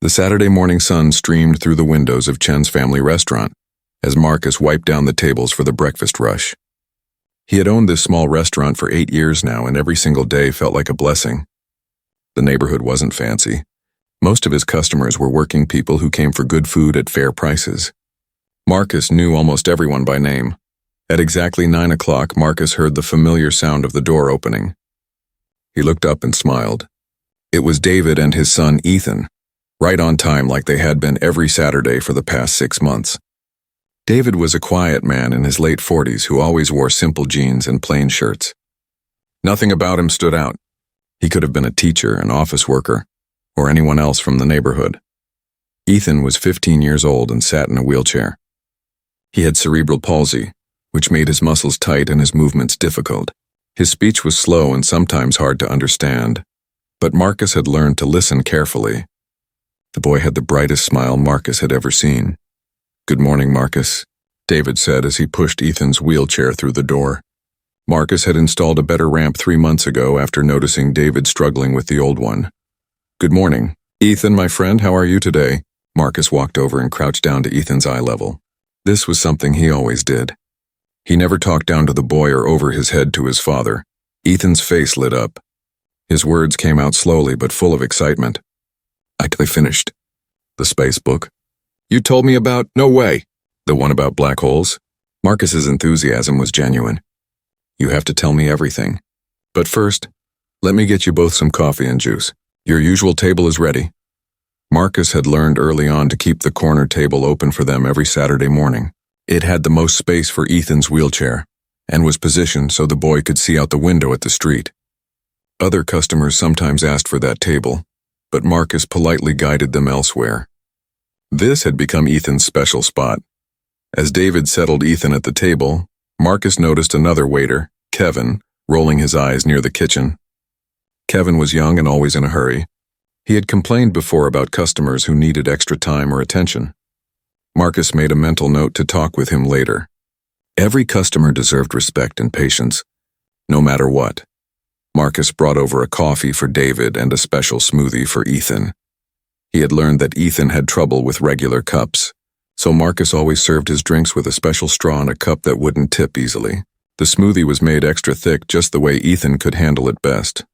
The Saturday morning sun streamed through the windows of Chen's family restaurant as Marcus wiped down the tables for the breakfast rush. He had owned this small restaurant for 8 years now, and every single day felt like a blessing. The neighborhood wasn't fancy. Most of his customers were working people who came for good food at fair prices. Marcus knew almost everyone by name. At exactly 9 o'clock, Marcus heard the familiar sound of the door opening. He looked up and smiled. It was David and his son Ethan, right on time like they had been every Saturday for the past 6 months. David was a quiet man in his late 40s who always wore simple jeans and plain shirts. Nothing about him stood out. He could have been a teacher, an office worker, or anyone else from the neighborhood. Ethan was 15 years old and sat in a wheelchair. He had cerebral palsy, which made his muscles tight and his movements difficult. His speech was slow and sometimes hard to understand, but Marcus had learned to listen carefully. The boy had the brightest smile Marcus had ever seen. "Good morning, Marcus," David said as he pushed Ethan's wheelchair through the door. Marcus had installed a better ramp 3 months ago after noticing David struggling with the old one. "Good morning. Ethan, my friend, how are you today?" Marcus walked over and crouched down to Ethan's eye level. This was something he always did. He never talked down to the boy or over his head to his father. Ethan's face lit up. His words came out slowly but full of excitement. "I finished. The space book. You told me about? No way. The one about black holes?" Marcus's enthusiasm was genuine. "You have to tell me everything. But first, let me get you both some coffee and juice. Your usual table is ready." Marcus had learned early on to keep the corner table open for them every Saturday morning. It had the most space for Ethan's wheelchair, and was positioned so the boy could see out the window at the street. Other customers sometimes asked for that table, but Marcus politely guided them elsewhere. This had become Ethan's special spot. As David settled Ethan at the table, Marcus noticed another waiter, Kevin, rolling his eyes near the kitchen. Kevin was young and always in a hurry. He had complained before about customers who needed extra time or attention. Marcus made a mental note to talk with him later. Every customer deserved respect and patience, no matter what. Marcus brought over a coffee for David and a special smoothie for Ethan. He had learned that Ethan had trouble with regular cups, so Marcus always served his drinks with a special straw in a cup that wouldn't tip easily. The smoothie was made extra thick just the way Ethan could handle it best.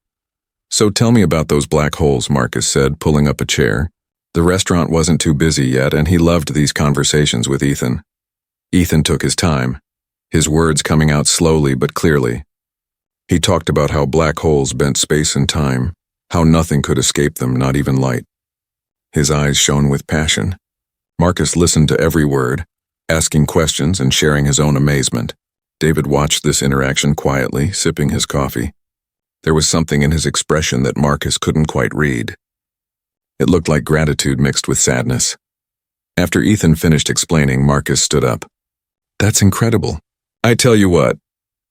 "So tell me about those black holes," Marcus said, pulling up a chair. The restaurant wasn't too busy yet, and he loved these conversations with Ethan. Ethan took his time, his words coming out slowly but clearly. He talked about how black holes bent space and time, how nothing could escape them, not even light. His eyes shone with passion. Marcus listened to every word, asking questions and sharing his own amazement. David watched this interaction quietly, sipping his coffee. There was something in his expression that Marcus couldn't quite read. It looked like gratitude mixed with sadness. After Ethan finished explaining, Marcus stood up. "That's incredible. I tell you what,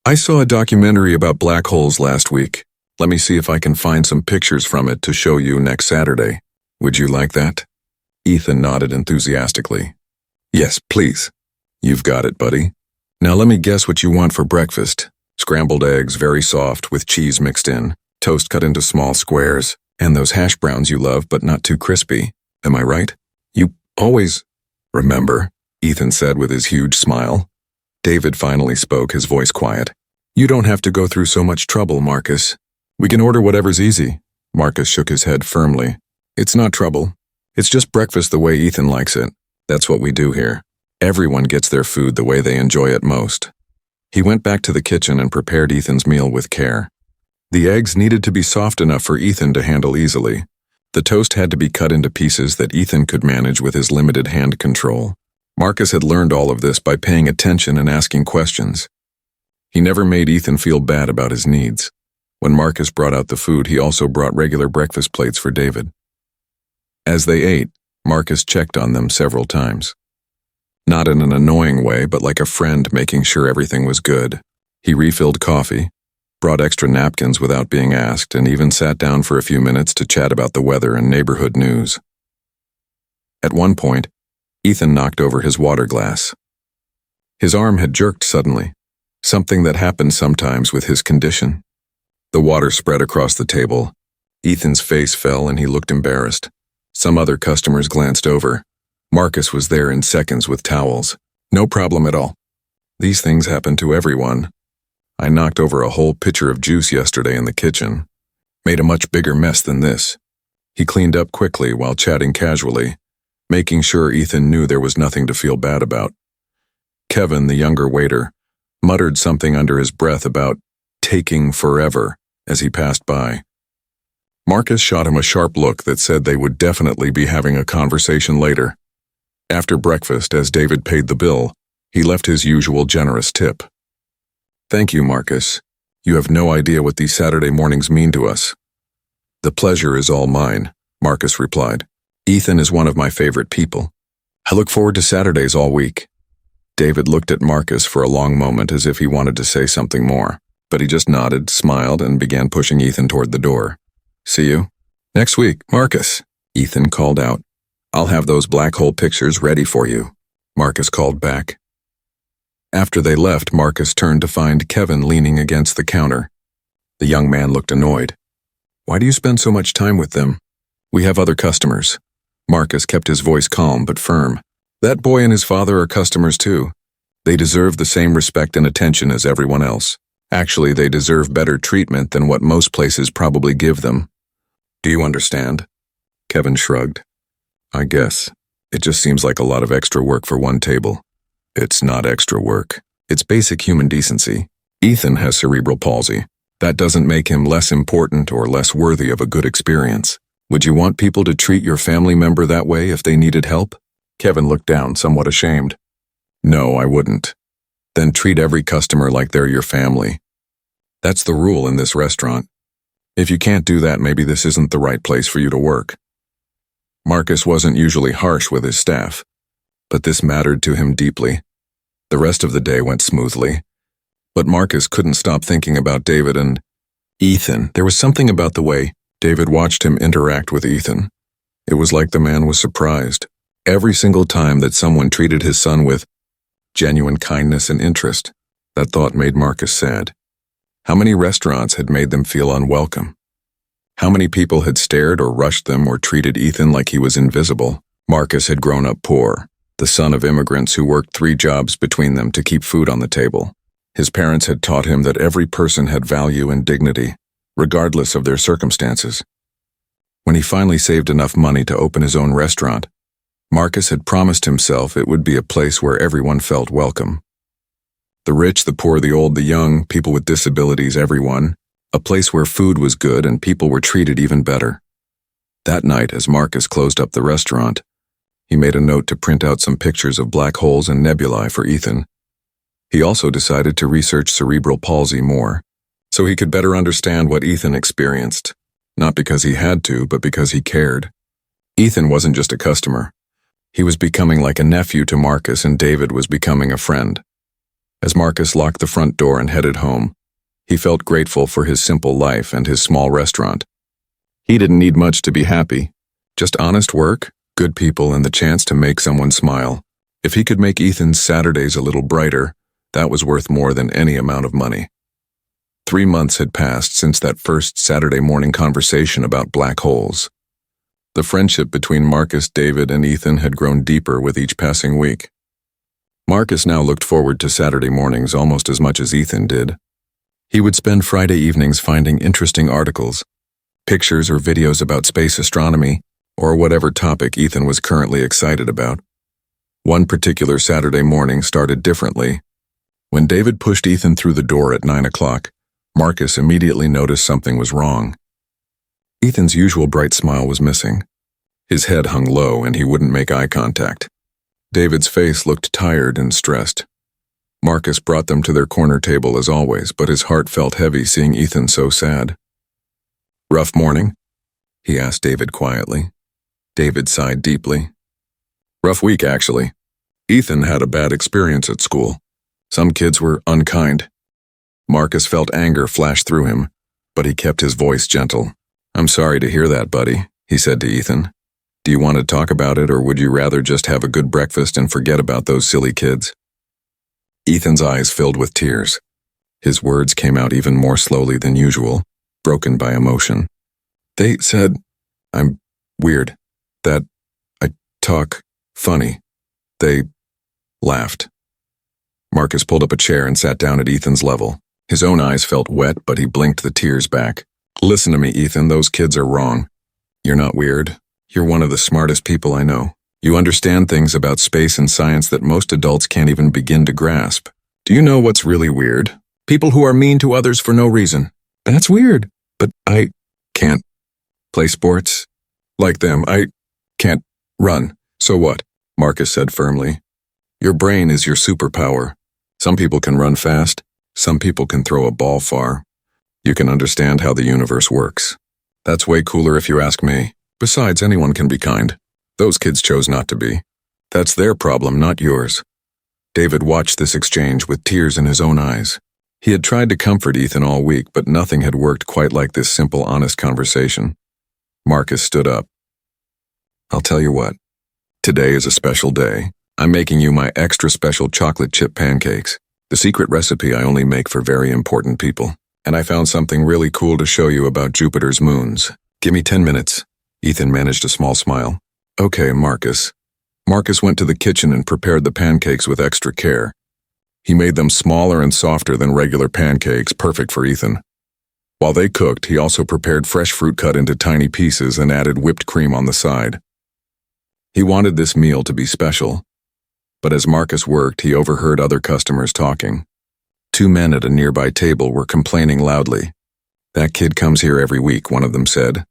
I saw a documentary about black holes last week. Let me see if I can find some pictures from it to show you next Saturday. Would you like that?" Ethan nodded enthusiastically. "Yes, please." "You've got it, buddy. Now let me guess what you want for breakfast. Scrambled eggs, very soft, with cheese mixed in, toast cut into small squares, and those hash browns you love but not too crispy. Am I right?" "You always remember," Ethan said with his huge smile. David finally spoke, his voice quiet. "You don't have to go through so much trouble, Marcus. We can order whatever's easy." Marcus shook his head firmly. "It's not trouble. It's just breakfast the way Ethan likes it. That's what we do here. Everyone gets their food the way they enjoy it most." He went back to the kitchen and prepared Ethan's meal with care. The eggs needed to be soft enough for Ethan to handle easily. The toast had to be cut into pieces that Ethan could manage with his limited hand control. Marcus had learned all of this by paying attention and asking questions. He never made Ethan feel bad about his needs. When Marcus brought out the food, he also brought regular breakfast plates for David. As they ate, Marcus checked on them several times. Not in an annoying way, but like a friend making sure everything was good. He refilled coffee, brought extra napkins without being asked, and even sat down for a few minutes to chat about the weather and neighborhood news. At one point, Ethan knocked over his water glass. His arm had jerked suddenly, something that happens sometimes with his condition. The water spread across the table. Ethan's face fell and he looked embarrassed. Some other customers glanced over. Marcus was there in seconds with towels. No problem at all. These things happen to everyone. I knocked over a whole pitcher of juice yesterday in the kitchen. Made a much bigger mess than this. He cleaned up quickly while chatting casually, making sure Ethan knew there was nothing to feel bad about. Kevin, the younger waiter, muttered something under his breath about taking forever as he passed by. Marcus shot him a sharp look that said they would definitely be having a conversation later. After breakfast, as David paid the bill, he left his usual generous tip. "Thank you, Marcus. You have no idea what these Saturday mornings mean to us." "The pleasure is all mine," Marcus replied. "Ethan is one of my favorite people. I look forward to Saturdays all week." David looked at Marcus for a long moment as if he wanted to say something more, but he just nodded, smiled, and began pushing Ethan toward the door. "See you next week, Marcus," Ethan called out. "I'll have those black hole pictures ready for you," Marcus called back. After they left, Marcus turned to find Kevin leaning against the counter. The young man looked annoyed. "Why do you spend so much time with them? We have other customers." Marcus kept his voice calm but firm. "That boy and his father are customers too. They deserve the same respect and attention as everyone else. Actually, they deserve better treatment than what most places probably give them. Do you understand?" Kevin shrugged. "I guess. It just seems like a lot of extra work for one table." "It's not extra work. It's basic human decency. Ethan has cerebral palsy. That doesn't make him less important or less worthy of a good experience. Would you want people to treat your family member that way if they needed help?" Kevin looked down, somewhat ashamed. "No, I wouldn't." "Then treat every customer like they're your family. That's the rule in this restaurant. If you can't do that, maybe this isn't the right place for you to work." Marcus wasn't usually harsh with his staff, but this mattered to him deeply. The rest of the day went smoothly, but Marcus couldn't stop thinking about David and Ethan. There was something about the way David watched him interact with Ethan. It was like the man was surprised. Every single time that someone treated his son with genuine kindness and interest, that thought made Marcus sad. How many restaurants had made them feel unwelcome? How many people had stared or rushed them or treated Ethan like he was invisible? Marcus had grown up poor, the son of immigrants who worked 3 jobs between them to keep food on the table. His parents had taught him that every person had value and dignity, regardless of their circumstances. When he finally saved enough money to open his own restaurant, Marcus had promised himself it would be a place where everyone felt welcome. The rich, the poor, the old, the young, people with disabilities, everyone. A place where food was good and people were treated even better. That night, as Marcus closed up the restaurant, he made a note to print out some pictures of black holes and nebulae for Ethan. He also decided to research cerebral palsy more, so he could better understand what Ethan experienced, not because he had to, but because he cared. Ethan wasn't just a customer. He was becoming like a nephew to Marcus, and David was becoming a friend. As Marcus locked the front door and headed home, he felt grateful for his simple life and his small restaurant. He didn't need much to be happy, just honest work, good people, and the chance to make someone smile. If he could make Ethan's Saturdays a little brighter, that was worth more than any amount of money. 3 months had passed since that first Saturday morning conversation about black holes. The friendship between Marcus, David, and Ethan had grown deeper with each passing week. Marcus now looked forward to Saturday mornings almost as much as Ethan did. He would spend Friday evenings finding interesting articles, pictures or videos about space astronomy, or whatever topic Ethan was currently excited about. One particular Saturday morning started differently. When David pushed Ethan through the door at 9 o'clock, Marcus immediately noticed something was wrong. Ethan's usual bright smile was missing. His head hung low and he wouldn't make eye contact. David's face looked tired and stressed. Marcus brought them to their corner table as always, but his heart felt heavy seeing Ethan so sad. "Rough morning?" he asked David quietly. David sighed deeply. "Rough week, actually. Ethan had a bad experience at school. Some kids were unkind." Marcus felt anger flash through him, but he kept his voice gentle. "I'm sorry to hear that, buddy," he said to Ethan. "Do you want to talk about it, or would you rather just have a good breakfast and forget about those silly kids?" Ethan's eyes filled with tears. His words came out even more slowly than usual, broken by emotion. "They said I'm weird. That I talk funny. They laughed. Marcus pulled up a chair and sat down at Ethan's level. His own eyes felt wet, but he blinked the tears back. Listen to me, Ethan, those kids are wrong. You're not weird. You're one of the smartest people I know. You understand things about space and science that most adults can't even begin to grasp. Do you know what's really weird? People who are mean to others for no reason. That's weird. But I can't play sports like them. I can't run. So what? Marcus said firmly. Your brain is your superpower. Some people can run fast. Some people can throw a ball far. You can understand how the universe works. That's way cooler if you ask me. Besides, anyone can be kind. Those kids chose not to be. That's their problem, not yours. David watched this exchange with tears in his own eyes. He had tried to comfort Ethan all week, but nothing had worked quite like this simple, honest conversation. Marcus stood up. I'll tell you what. Today is a special day. I'm making you my extra special chocolate chip pancakes. The secret recipe I only make for very important people. And I found something really cool to show you about Jupiter's moons. Give me 10 minutes. Ethan managed a small smile. Okay, Marcus. Marcus went to the kitchen and prepared the pancakes with extra care. He made them smaller and softer than regular pancakes, perfect for Ethan. While they cooked, he also prepared fresh fruit cut into tiny pieces and added whipped cream on the side. He wanted this meal to be special. But as Marcus worked, he overheard other customers talking. 2 men at a nearby table were complaining loudly. That kid comes here every week, one of them said.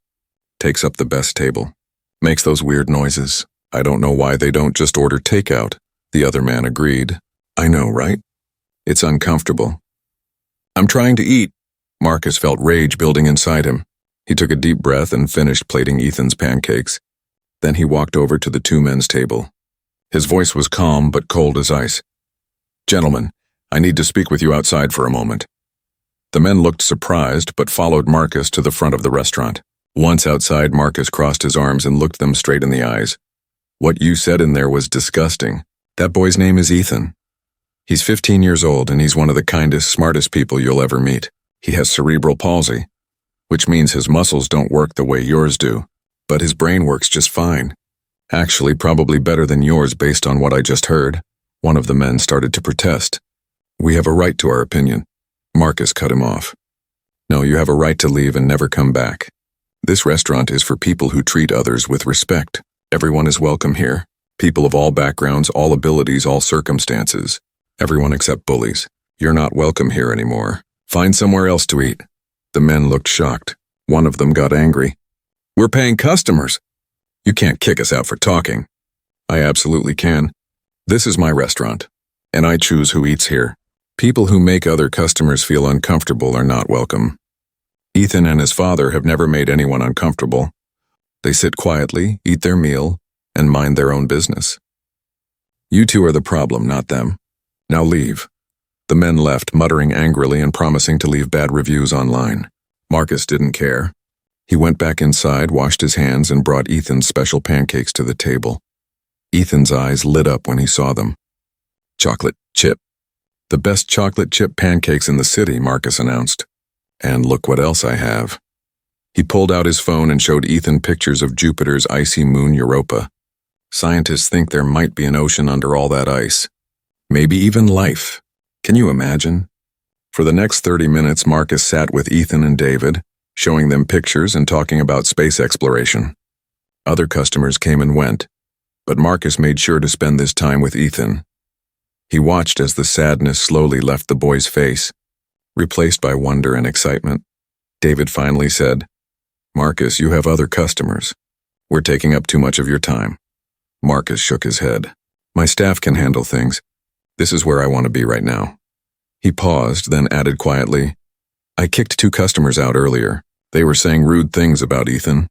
Takes up the best table. Makes those weird noises. I don't know why they don't just order takeout. The other man agreed. I know, right? It's uncomfortable. I'm trying to eat. Marcus felt rage building inside him. He took a deep breath and finished plating Ethan's pancakes. Then he walked over to the 2 men's table. His voice was calm but cold as ice. Gentlemen, I need to speak with you outside for a moment. The men looked surprised but followed Marcus to the front of the restaurant. Once outside, Marcus crossed his arms and looked them straight in the eyes. What you said in there was disgusting. That boy's name is Ethan. He's 15 years old and he's one of the kindest, smartest people you'll ever meet. He has cerebral palsy, which means his muscles don't work the way yours do, but his brain works just fine. Actually, probably better than yours based on what I just heard. One of the men started to protest. We have a right to our opinion. Marcus cut him off. No, you have a right to leave and never come back. This restaurant is for people who treat others with respect. Everyone is welcome here. People of all backgrounds, all abilities, all circumstances. Everyone except bullies. You're not welcome here anymore. Find somewhere else to eat. The men looked shocked. One of them got angry. We're paying customers. You can't kick us out for talking. I absolutely can. This is my restaurant, and I choose who eats here. People who make other customers feel uncomfortable are not welcome. Ethan and his father have never made anyone uncomfortable. They sit quietly, eat their meal, and mind their own business. You two are the problem, not them. Now leave. The men left, muttering angrily and promising to leave bad reviews online. Marcus didn't care. He went back inside, washed his hands, and brought Ethan's special pancakes to the table. Ethan's eyes lit up when he saw them. Chocolate chip. The best chocolate chip pancakes in the city, Marcus announced. And look what else I have. He pulled out his phone and showed Ethan pictures of Jupiter's icy moon Europa. Scientists think there might be an ocean under all that ice. Maybe even life. Can you imagine? For the next 30 minutes, Marcus sat with Ethan and David, showing them pictures and talking about space exploration. Other customers came and went, but Marcus made sure to spend this time with Ethan. He watched as the sadness slowly left the boy's face, replaced by wonder and excitement. David finally said, Marcus, you have other customers. We're taking up too much of your time. Marcus shook his head. My staff can handle things. This is where I want to be right now. He paused, then added quietly, I kicked 2 customers out earlier. They were saying rude things about Ethan.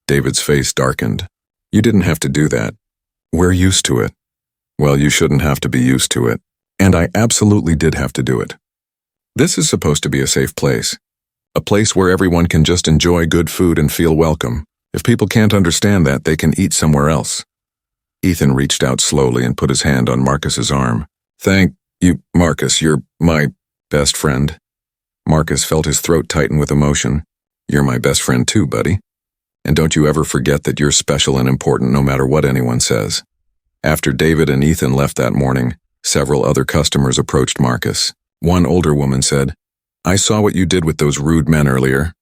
David's face darkened. You didn't have to do that. We're used to it. Well, you shouldn't have to be used to it. And I absolutely did have to do it. This is supposed to be a safe place. A place where everyone can just enjoy good food and feel welcome. If people can't understand that, they can eat somewhere else. Ethan reached out slowly and put his hand on Marcus's arm. Thank you, Marcus. You're my best friend. Marcus felt his throat tighten with emotion. You're my best friend too, buddy. And don't you ever forget that you're special and important no matter what anyone says. After David and Ethan left that morning, several other customers approached Marcus. One older woman said, "I saw what you did with those rude men earlier.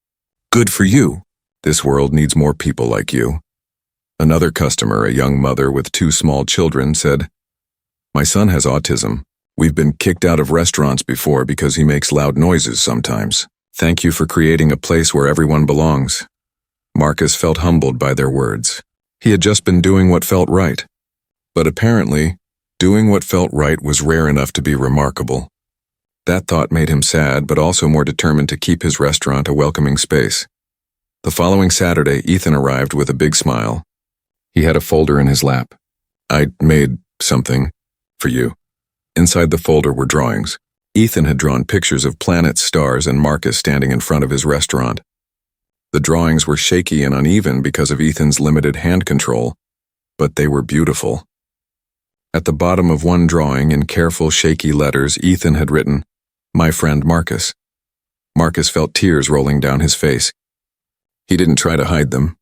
Good for you. This world needs more people like you." Another customer, a young mother with 2 small children, said, "My son has autism. We've been kicked out of restaurants before because he makes loud noises sometimes. Thank you for creating a place where everyone belongs." Marcus felt humbled by their words. He had just been doing what felt right. But apparently, doing what felt right was rare enough to be remarkable. That thought made him sad, but also more determined to keep his restaurant a welcoming space. The following Saturday, Ethan arrived with a big smile. He had a folder in his lap. "I made something for you." Inside the folder were drawings. Ethan had drawn pictures of planets, stars, and Marcus standing in front of his restaurant. The drawings were shaky and uneven because of Ethan's limited hand control, but they were beautiful. At the bottom of one drawing, in careful, shaky letters, Ethan had written, "My friend Marcus." Marcus felt tears rolling down his face. He didn't try to hide them.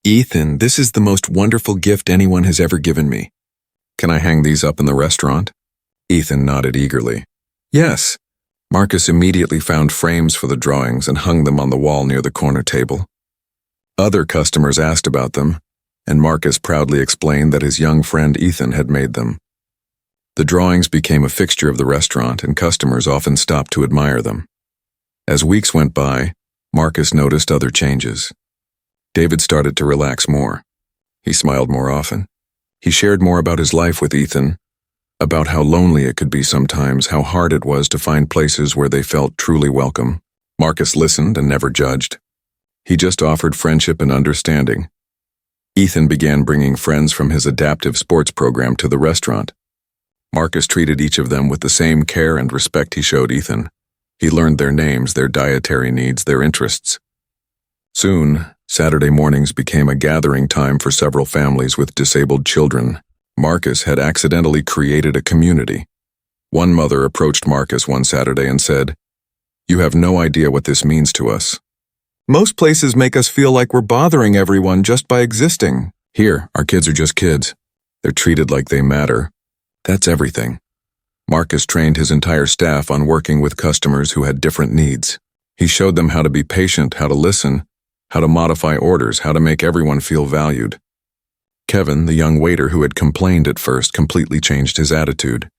"Ethan, this is the most wonderful gift anyone has ever given me. Can I hang these up in the restaurant?" Ethan nodded eagerly. "Yes." Marcus immediately found frames for the drawings and hung them on the wall near the corner table. Other customers asked about them, and Marcus proudly explained that his young friend Ethan had made them. The drawings became a fixture of the restaurant, and customers often stopped to admire them. As weeks went by, Marcus noticed other changes. David started to relax more. He smiled more often. He shared more about his life with Ethan, about how lonely it could be sometimes, how hard it was to find places where they felt truly welcome. Marcus listened and never judged. He just offered friendship and understanding. Ethan began bringing friends from his adaptive sports program to the restaurant. Marcus treated each of them with the same care and respect he showed Ethan. He learned their names, their dietary needs, their interests. Soon, Saturday mornings became a gathering time for several families with disabled children. Marcus had accidentally created a community. One mother approached Marcus one Saturday and said, "You have no idea what this means to us. Most places make us feel like we're bothering everyone just by existing. Here, our kids are just kids. They're treated like they matter. That's everything." Marcus trained his entire staff on working with customers who had different needs. He showed them how to be patient, how to listen, how to modify orders, how to make everyone feel valued. Kevin, the young waiter who had complained at first, completely changed his attitude.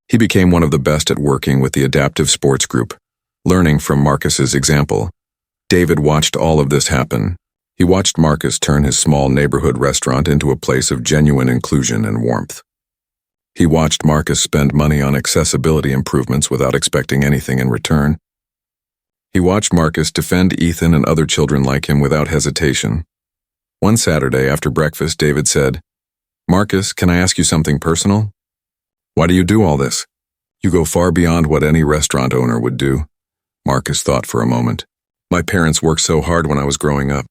He became one of the best at working with the adaptive sports group, learning from Marcus's example. David watched all of this happen. He watched Marcus turn his small neighborhood restaurant into a place of genuine inclusion and warmth. He watched Marcus spend money on accessibility improvements without expecting anything in return. He watched Marcus defend Ethan and other children like him without hesitation. One Saturday after breakfast, David said, "Marcus, can I ask you something personal? Why do you do all this? You go far beyond what any restaurant owner would do." Marcus thought for a moment. "My parents worked so hard when I was growing up.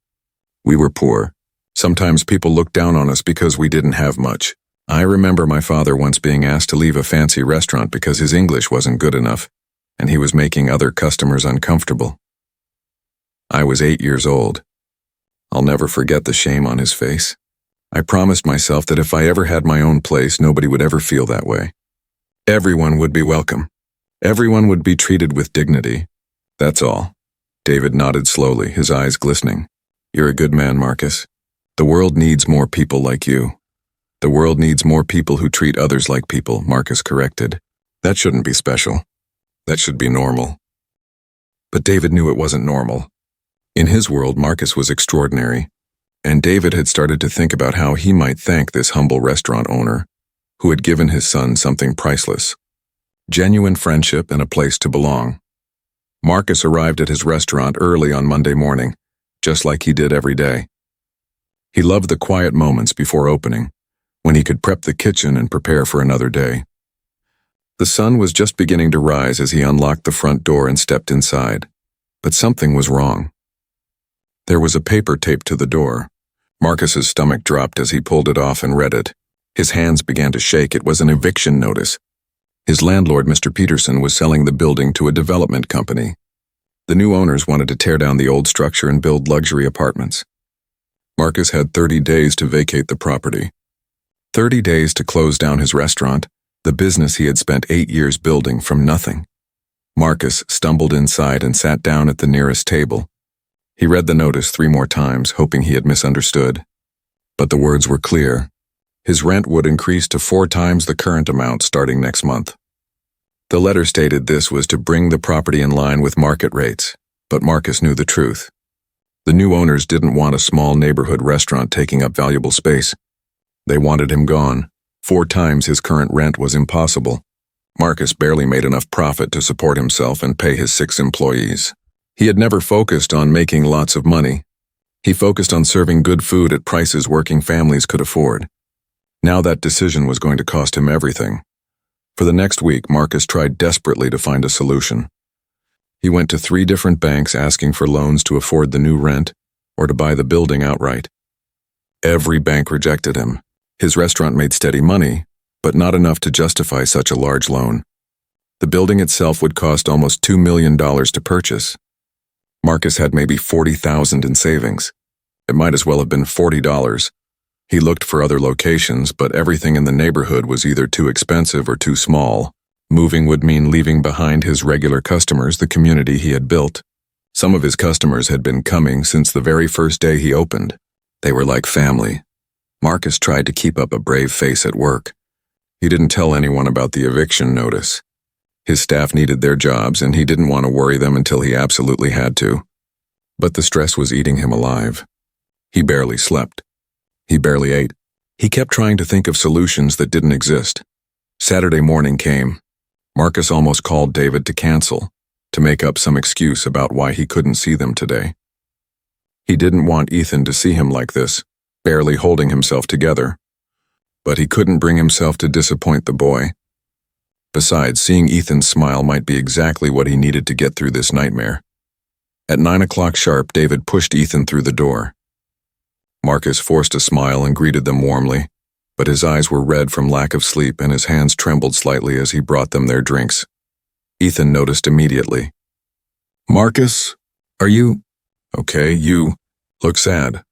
We were poor. Sometimes people looked down on us because we didn't have much. I remember my father once being asked to leave a fancy restaurant because his English wasn't good enough, and he was making other customers uncomfortable. I was 8 years old. I'll never forget the shame on his face. I promised myself that if I ever had my own place, nobody would ever feel that way. Everyone would be welcome. Everyone would be treated with dignity. That's all." David nodded slowly, his eyes glistening. "You're a good man, Marcus. The world needs more people like you." "The world needs more people who treat others like people," Marcus corrected. "That shouldn't be special. That should be normal." But David knew it wasn't normal. In his world, Marcus was extraordinary, and David had started to think about how he might thank this humble restaurant owner who had given his son something priceless: genuine friendship and a place to belong. Marcus arrived at his restaurant early on Monday morning, just like he did every day. He loved the quiet moments before opening, when he could prep the kitchen and prepare for another day. The sun was just beginning to rise as he unlocked the front door and stepped inside, but something was wrong. There was a paper taped to the door. Marcus's stomach dropped as he pulled it off and read it. His hands began to shake. It was an eviction notice. His landlord, Mr. Peterson, was selling the building to a development company. The new owners wanted to tear down the old structure and build luxury apartments. Marcus had 30 days to vacate the property. 30 days to close down his restaurant, the business he had spent 8 years building from nothing. Marcus stumbled inside and sat down at the nearest table. He read the notice 3 more times, hoping he had misunderstood. But the words were clear. His rent would increase to 4 times the current amount starting next month. The letter stated this was to bring the property in line with market rates, but Marcus knew the truth. The new owners didn't want a small neighborhood restaurant taking up valuable space. They wanted him gone. 4 times his current rent was impossible. Marcus barely made enough profit to support himself and pay his 6 employees. He had never focused on making lots of money. He focused on serving good food at prices working families could afford. Now that decision was going to cost him everything. For the next week, Marcus tried desperately to find a solution. He went to 3 different banks asking for loans to afford the new rent or to buy the building outright. Every bank rejected him. His restaurant made steady money, but not enough to justify such a large loan. The building itself would cost almost $2 million to purchase. Marcus had maybe $40,000 in savings. It might as well have been $40. He looked for other locations, but everything in the neighborhood was either too expensive or too small. Moving would mean leaving behind his regular customers, the community he had built. Some of his customers had been coming since the very first day he opened. They were like family. Marcus tried to keep up a brave face at work. He didn't tell anyone about the eviction notice. His staff needed their jobs, and he didn't want to worry them until he absolutely had to. But the stress was eating him alive. He barely slept. He barely ate. He kept trying to think of solutions that didn't exist. Saturday morning came. Marcus almost called David to cancel, to make up some excuse about why he couldn't see them today. He didn't want Ethan to see him like this, barely holding himself together. But he couldn't bring himself to disappoint the boy. Besides, seeing Ethan's smile might be exactly what he needed to get through this nightmare. At 9 o'clock sharp, David pushed Ethan through the door. Marcus forced a smile and greeted them warmly, but his eyes were red from lack of sleep and his hands trembled slightly as he brought them their drinks. Ethan noticed immediately. "Marcus, are you... Okay, you look sad."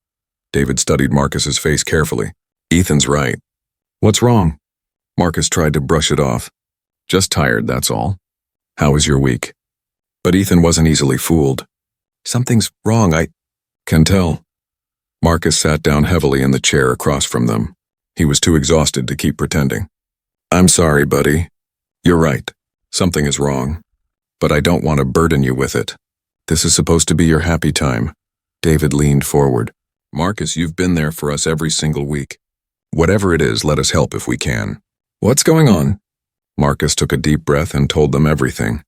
David studied Marcus's face carefully. "Ethan's right. What's wrong?" Marcus tried to brush it off. "Just tired, that's all. How was your week?" But Ethan wasn't easily fooled. "Something's wrong, I can tell." Marcus sat down heavily in the chair across from them. He was too exhausted to keep pretending. "I'm sorry, buddy. You're right. Something is wrong. But I don't want to burden you with it. This is supposed to be your happy time." David leaned forward. "Marcus, you've been there for us every single week. Whatever it is, let us help if we can." "What's going on?" Marcus took a deep breath and told them everything.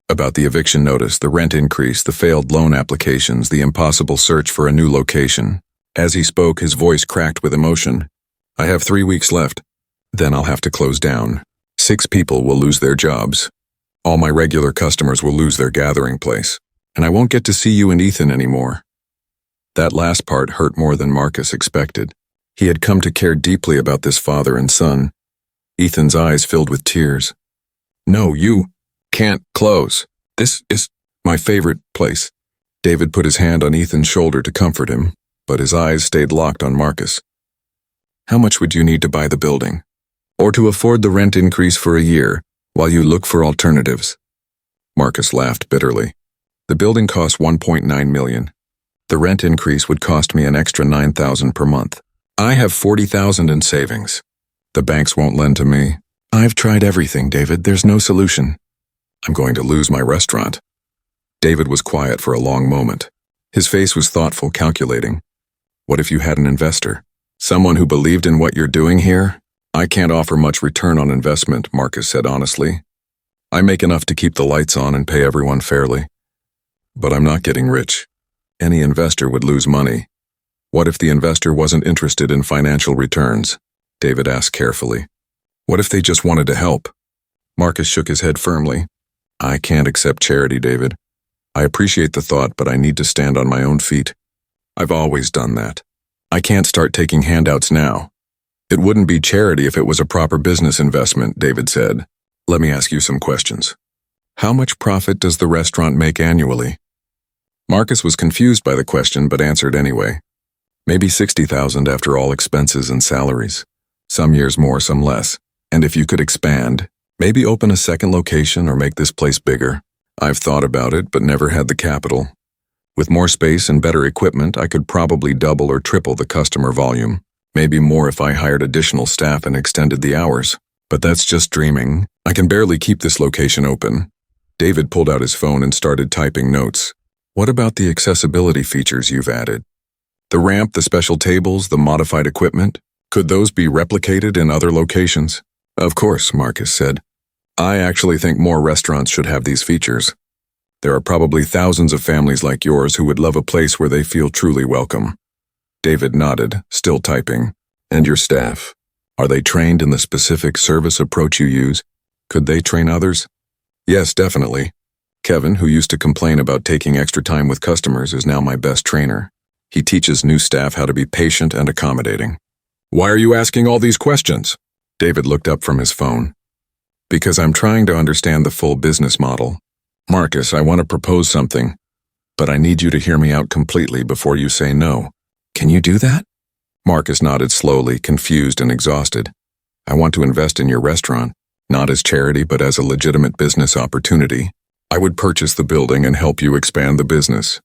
About the eviction notice, the rent increase, the failed loan applications, the impossible search for a new location. As he spoke, his voice cracked with emotion. "I have 3 weeks left. Then I'll have to close down. 6 people will lose their jobs. All my regular customers will lose their gathering place. And I won't get to see you and Ethan anymore." That last part hurt more than Marcus expected. He had come to care deeply about this father and son. Ethan's eyes filled with tears. "No, you can't close. This is my favorite place." David put his hand on Ethan's shoulder to comfort him, but his eyes stayed locked on Marcus. "How much would you need to buy the building? Or to afford the rent increase for a year while you look for alternatives?" Marcus laughed bitterly. "The building costs $1.9 million. The rent increase would cost me an extra $9,000 per month. I have $40,000 in savings. The banks won't lend to me. I've tried everything, David. There's no solution. I'm going to lose my restaurant." David was quiet for a long moment. His face was thoughtful, calculating. "What if you had an investor? Someone who believed in what you're doing here?" "I can't offer much return on investment," Marcus said honestly. "I make enough to keep the lights on and pay everyone fairly. But I'm not getting rich. Any investor would lose money." "What if the investor wasn't interested in financial returns?" David asked carefully. "What if they just wanted to help?" Marcus shook his head firmly. "I can't accept charity, David. I appreciate the thought, but I need to stand on my own feet. I've always done that. I can't start taking handouts now." "It wouldn't be charity if it was a proper business investment," David said. "Let me ask you some questions. How much profit does the restaurant make annually?" Marcus was confused by the question but answered anyway. Maybe 60,000 after all expenses and salaries. Some years more, some less. And if you could expand, maybe open a second location or make this place bigger. I've thought about it, but never had the capital. With more space and better equipment, I could probably double or triple the customer volume. Maybe more if I hired additional staff and extended the hours. But that's just dreaming. I can barely keep this location open. David pulled out his phone and started typing notes. What about the accessibility features you've added? The ramp, the special tables, the modified equipment? Could those be replicated in other locations? Of course, Marcus said. I actually think more restaurants should have these features. There are probably thousands of families like yours who would love a place where they feel truly welcome. David nodded, still typing. And your staff? Are they trained in the specific service approach you use? Could they train others? Yes, definitely. Kevin, who used to complain about taking extra time with customers, is now my best trainer. He teaches new staff how to be patient and accommodating. Why are you asking all these questions? David looked up from his phone. Because I'm trying to understand the full business model. Marcus, I want to propose something, but I need you to hear me out completely before you say no. Can you do that? Marcus nodded slowly, confused and exhausted. I want to invest in your restaurant, not as charity but as a legitimate business opportunity. I would purchase the building and help you expand the business.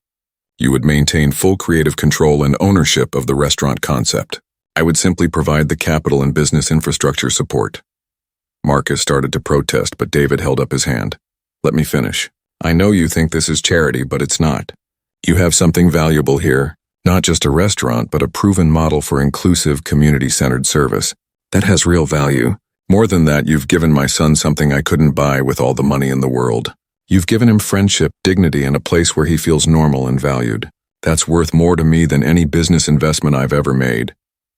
You would maintain full creative control and ownership of the restaurant concept. I would simply provide the capital and business infrastructure support. Marcus started to protest, but David held up his hand. Let me finish. I know you think this is charity, but it's not. You have something valuable here, not just a restaurant, but a proven model for inclusive, community-centered service. That has real value. More than that, you've given my son something I couldn't buy with all the money in the world. You've given him friendship, dignity, and a place where he feels normal and valued. That's worth more to me than any business investment I've ever made.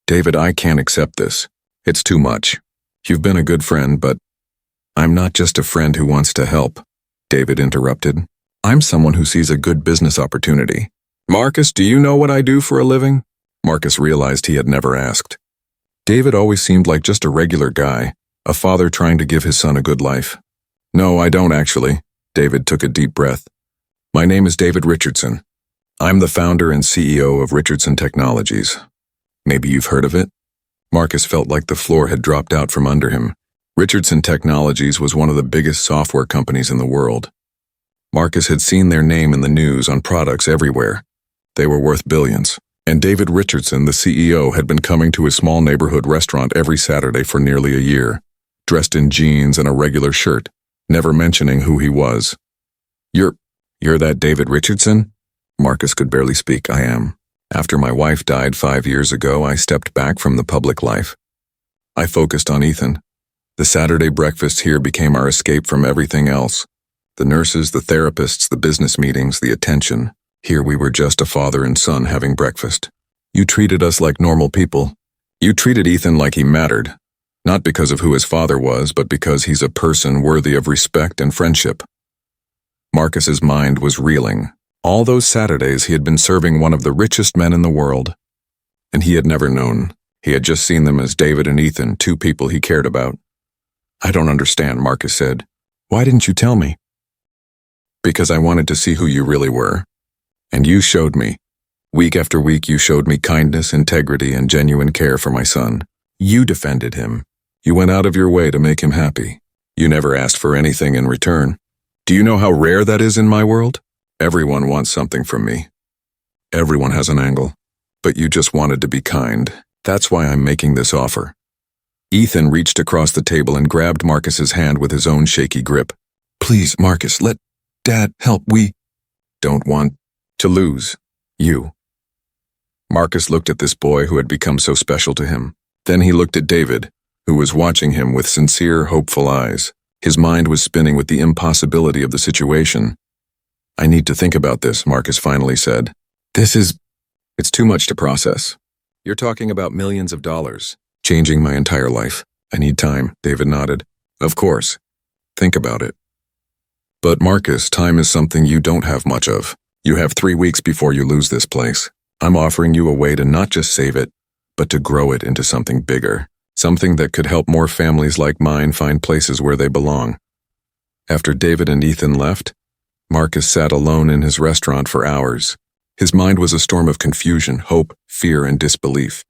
David, I can't accept this. It's too much. You've been a good friend, but I'm not just a friend who wants to help. David interrupted. I'm someone who sees a good business opportunity. Marcus, do you know what I do for a living? Marcus realized he had never asked. David always seemed like just a regular guy, a father trying to give his son a good life. No, I don't actually. David took a deep breath. My name is David Richardson. I'm the founder and CEO of Richardson Technologies. Maybe you've heard of it? Marcus felt like the floor had dropped out from under him. Richardson Technologies was one of the biggest software companies in the world. Marcus had seen their name in the news on products everywhere. They were worth billions. And David Richardson, the CEO, had been coming to his small neighborhood restaurant every Saturday for nearly a year, dressed in jeans and a regular shirt, never mentioning who he was. You're that David Richardson? Marcus could barely speak. I am. After my wife died 5 years ago, I stepped back from the public life. I focused on Ethan. The Saturday breakfasts here became our escape from everything else. The nurses, the therapists, the business meetings, the attention. Here we were just a father and son having breakfast. You treated us like normal people. You treated Ethan like he mattered. Not because of who his father was, but because he's a person worthy of respect and friendship. Marcus's mind was reeling. All those Saturdays he had been serving one of the richest men in the world. And he had never known. He had just seen them as David and Ethan, two people he cared about. I don't understand, Marcus said. Why didn't you tell me? Because I wanted to see who you really were. And you showed me. Week after week you showed me kindness, integrity, and genuine care for my son. You defended him. You went out of your way to make him happy. You never asked for anything in return. Do you know how rare that is in my world? Everyone wants something from me. Everyone has an angle. But you just wanted to be kind. That's why I'm making this offer. Ethan reached across the table and grabbed Marcus's hand with his own shaky grip. Please, Marcus, let Dad help. We don't want to lose you. Marcus looked at this boy who had become so special to him. Then he looked at David, who was watching him with sincere, hopeful eyes. His mind was spinning with the impossibility of the situation. I need to think about this, Marcus finally said. It's too much to process. You're talking about millions of dollars, changing my entire life. I need time, David nodded. Of course. Think about it. But Marcus, time is something you don't have much of. You have 3 weeks before you lose this place. I'm offering you a way to not just save it, but to grow it into something bigger. Something that could help more families like mine find places where they belong. After David and Ethan left, Marcus sat alone in his restaurant for hours. His mind was a storm of confusion, hope, fear, and disbelief.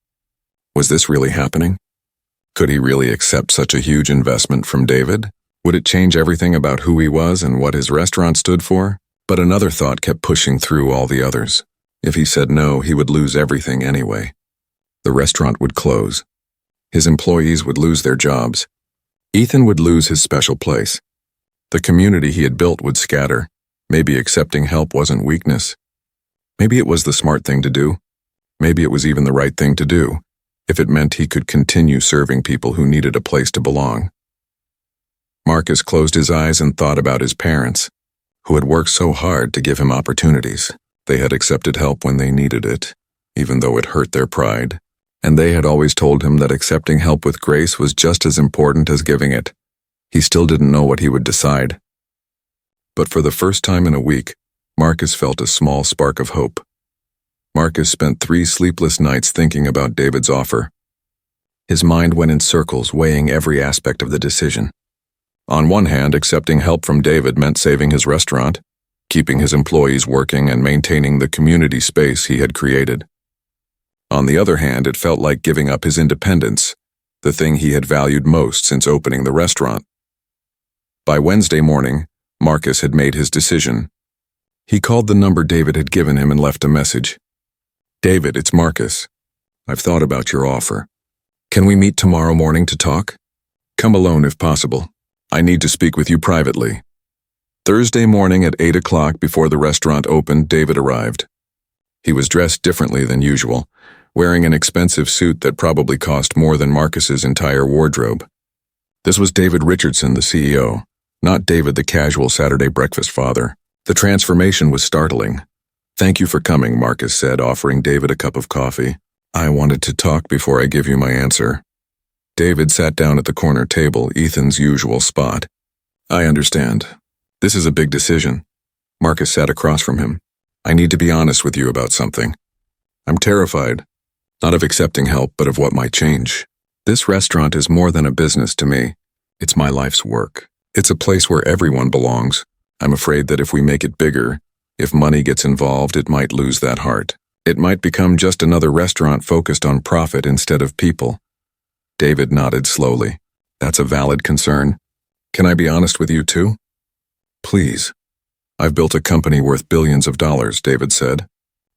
Was this really happening? Could he really accept such a huge investment from David? Would it change everything about who he was and what his restaurant stood for? But another thought kept pushing through all the others. If he said no, he would lose everything anyway. The restaurant would close. His employees would lose their jobs. Ethan would lose his special place. The community he had built would scatter. Maybe accepting help wasn't weakness. Maybe it was the smart thing to do. Maybe it was even the right thing to do, if it meant he could continue serving people who needed a place to belong. Marcus closed his eyes and thought about his parents, who had worked so hard to give him opportunities. They had accepted help when they needed it, even though it hurt their pride. And they had always told him that accepting help with grace was just as important as giving it. He still didn't know what he would decide. But for the first time in a week, Marcus felt a small spark of hope. Marcus spent 3 sleepless nights thinking about David's offer. His mind went in circles, weighing every aspect of the decision. On one hand, accepting help from David meant saving his restaurant, keeping his employees working, and maintaining the community space he had created. On the other hand, it felt like giving up his independence, the thing he had valued most since opening the restaurant. By Wednesday morning, Marcus had made his decision. He called the number David had given him and left a message. "David, it's Marcus. I've thought about your offer. Can we meet tomorrow morning to talk? Come alone if possible. I need to speak with you privately." Thursday morning at 8 o'clock, before the restaurant opened, David arrived. He was dressed differently than usual, wearing an expensive suit that probably cost more than Marcus's entire wardrobe. This was David Richardson, the CEO, not David the casual Saturday breakfast father. The transformation was startling. "Thank you for coming," Marcus said, offering David a cup of coffee. "I wanted to talk before I give you my answer." David sat down at the corner table, Ethan's usual spot. "I understand. This is a big decision." Marcus sat across from him. "I need to be honest with you about something. I'm terrified, not of accepting help, but of what might change. This restaurant is more than a business to me. It's my life's work. It's a place where everyone belongs. I'm afraid that if we make it bigger, if money gets involved, it might lose that heart. It might become just another restaurant focused on profit instead of people." David nodded slowly. "That's a valid concern. Can I be honest with you too?" "Please." "I've built a company worth billions of dollars," David said.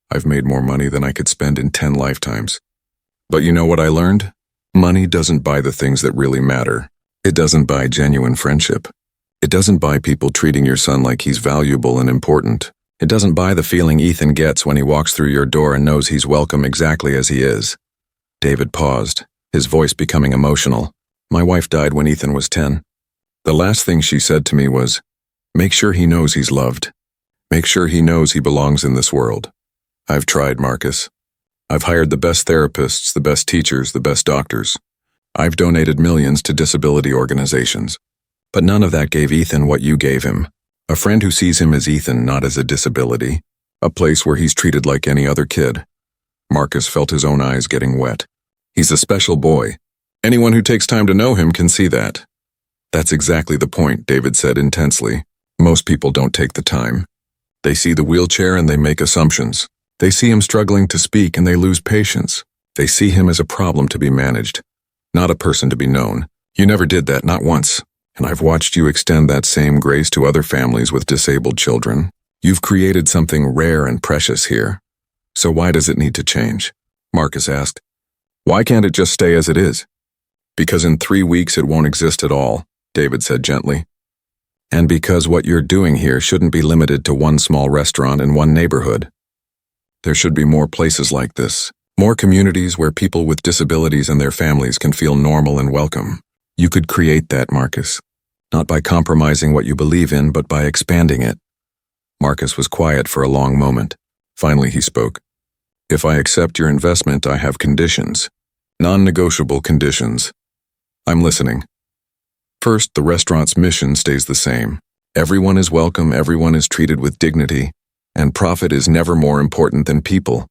"I've made more money than I could spend in 10 lifetimes. But you know what I learned? Money doesn't buy the things that really matter. It doesn't buy genuine friendship. It doesn't buy people treating your son like he's valuable and important. It doesn't buy the feeling Ethan gets when he walks through your door and knows he's welcome exactly as he is." David paused, his voice becoming emotional. "My wife died when Ethan was 10. The last thing she said to me was, 'Make sure he knows he's loved. Make sure he knows he belongs in this world.' I've tried, Marcus. I've hired the best therapists, the best teachers, the best doctors. I've donated millions to disability organizations. But none of that gave Ethan what you gave him. A friend who sees him as Ethan, not as a disability. A place where he's treated like any other kid." Marcus felt his own eyes getting wet. "He's a special boy. Anyone who takes time to know him can see that." "That's exactly the point," David said intensely. "Most people don't take the time. They see the wheelchair and they make assumptions. They see him struggling to speak and they lose patience. They see him as a problem to be managed, not a person to be known. You never did that, not once. And I've watched you extend that same grace to other families with disabled children. You've created something rare and precious here. So why does it need to change?" Marcus asked. "Why can't it just stay as it is?" "Because in 3 weeks it won't exist at all," David said gently. "And because what you're doing here shouldn't be limited to one small restaurant in one neighborhood. There should be more places like this, more communities where people with disabilities and their families can feel normal and welcome. You could create that, Marcus. Not by compromising what you believe in, but by expanding it." Marcus was quiet for a long moment. Finally he spoke. "If I accept your investment, I have conditions. Non-negotiable conditions. I'm listening. First, the restaurant's mission stays the same. Everyone is welcome, everyone is treated with dignity, and profit is never more important than people.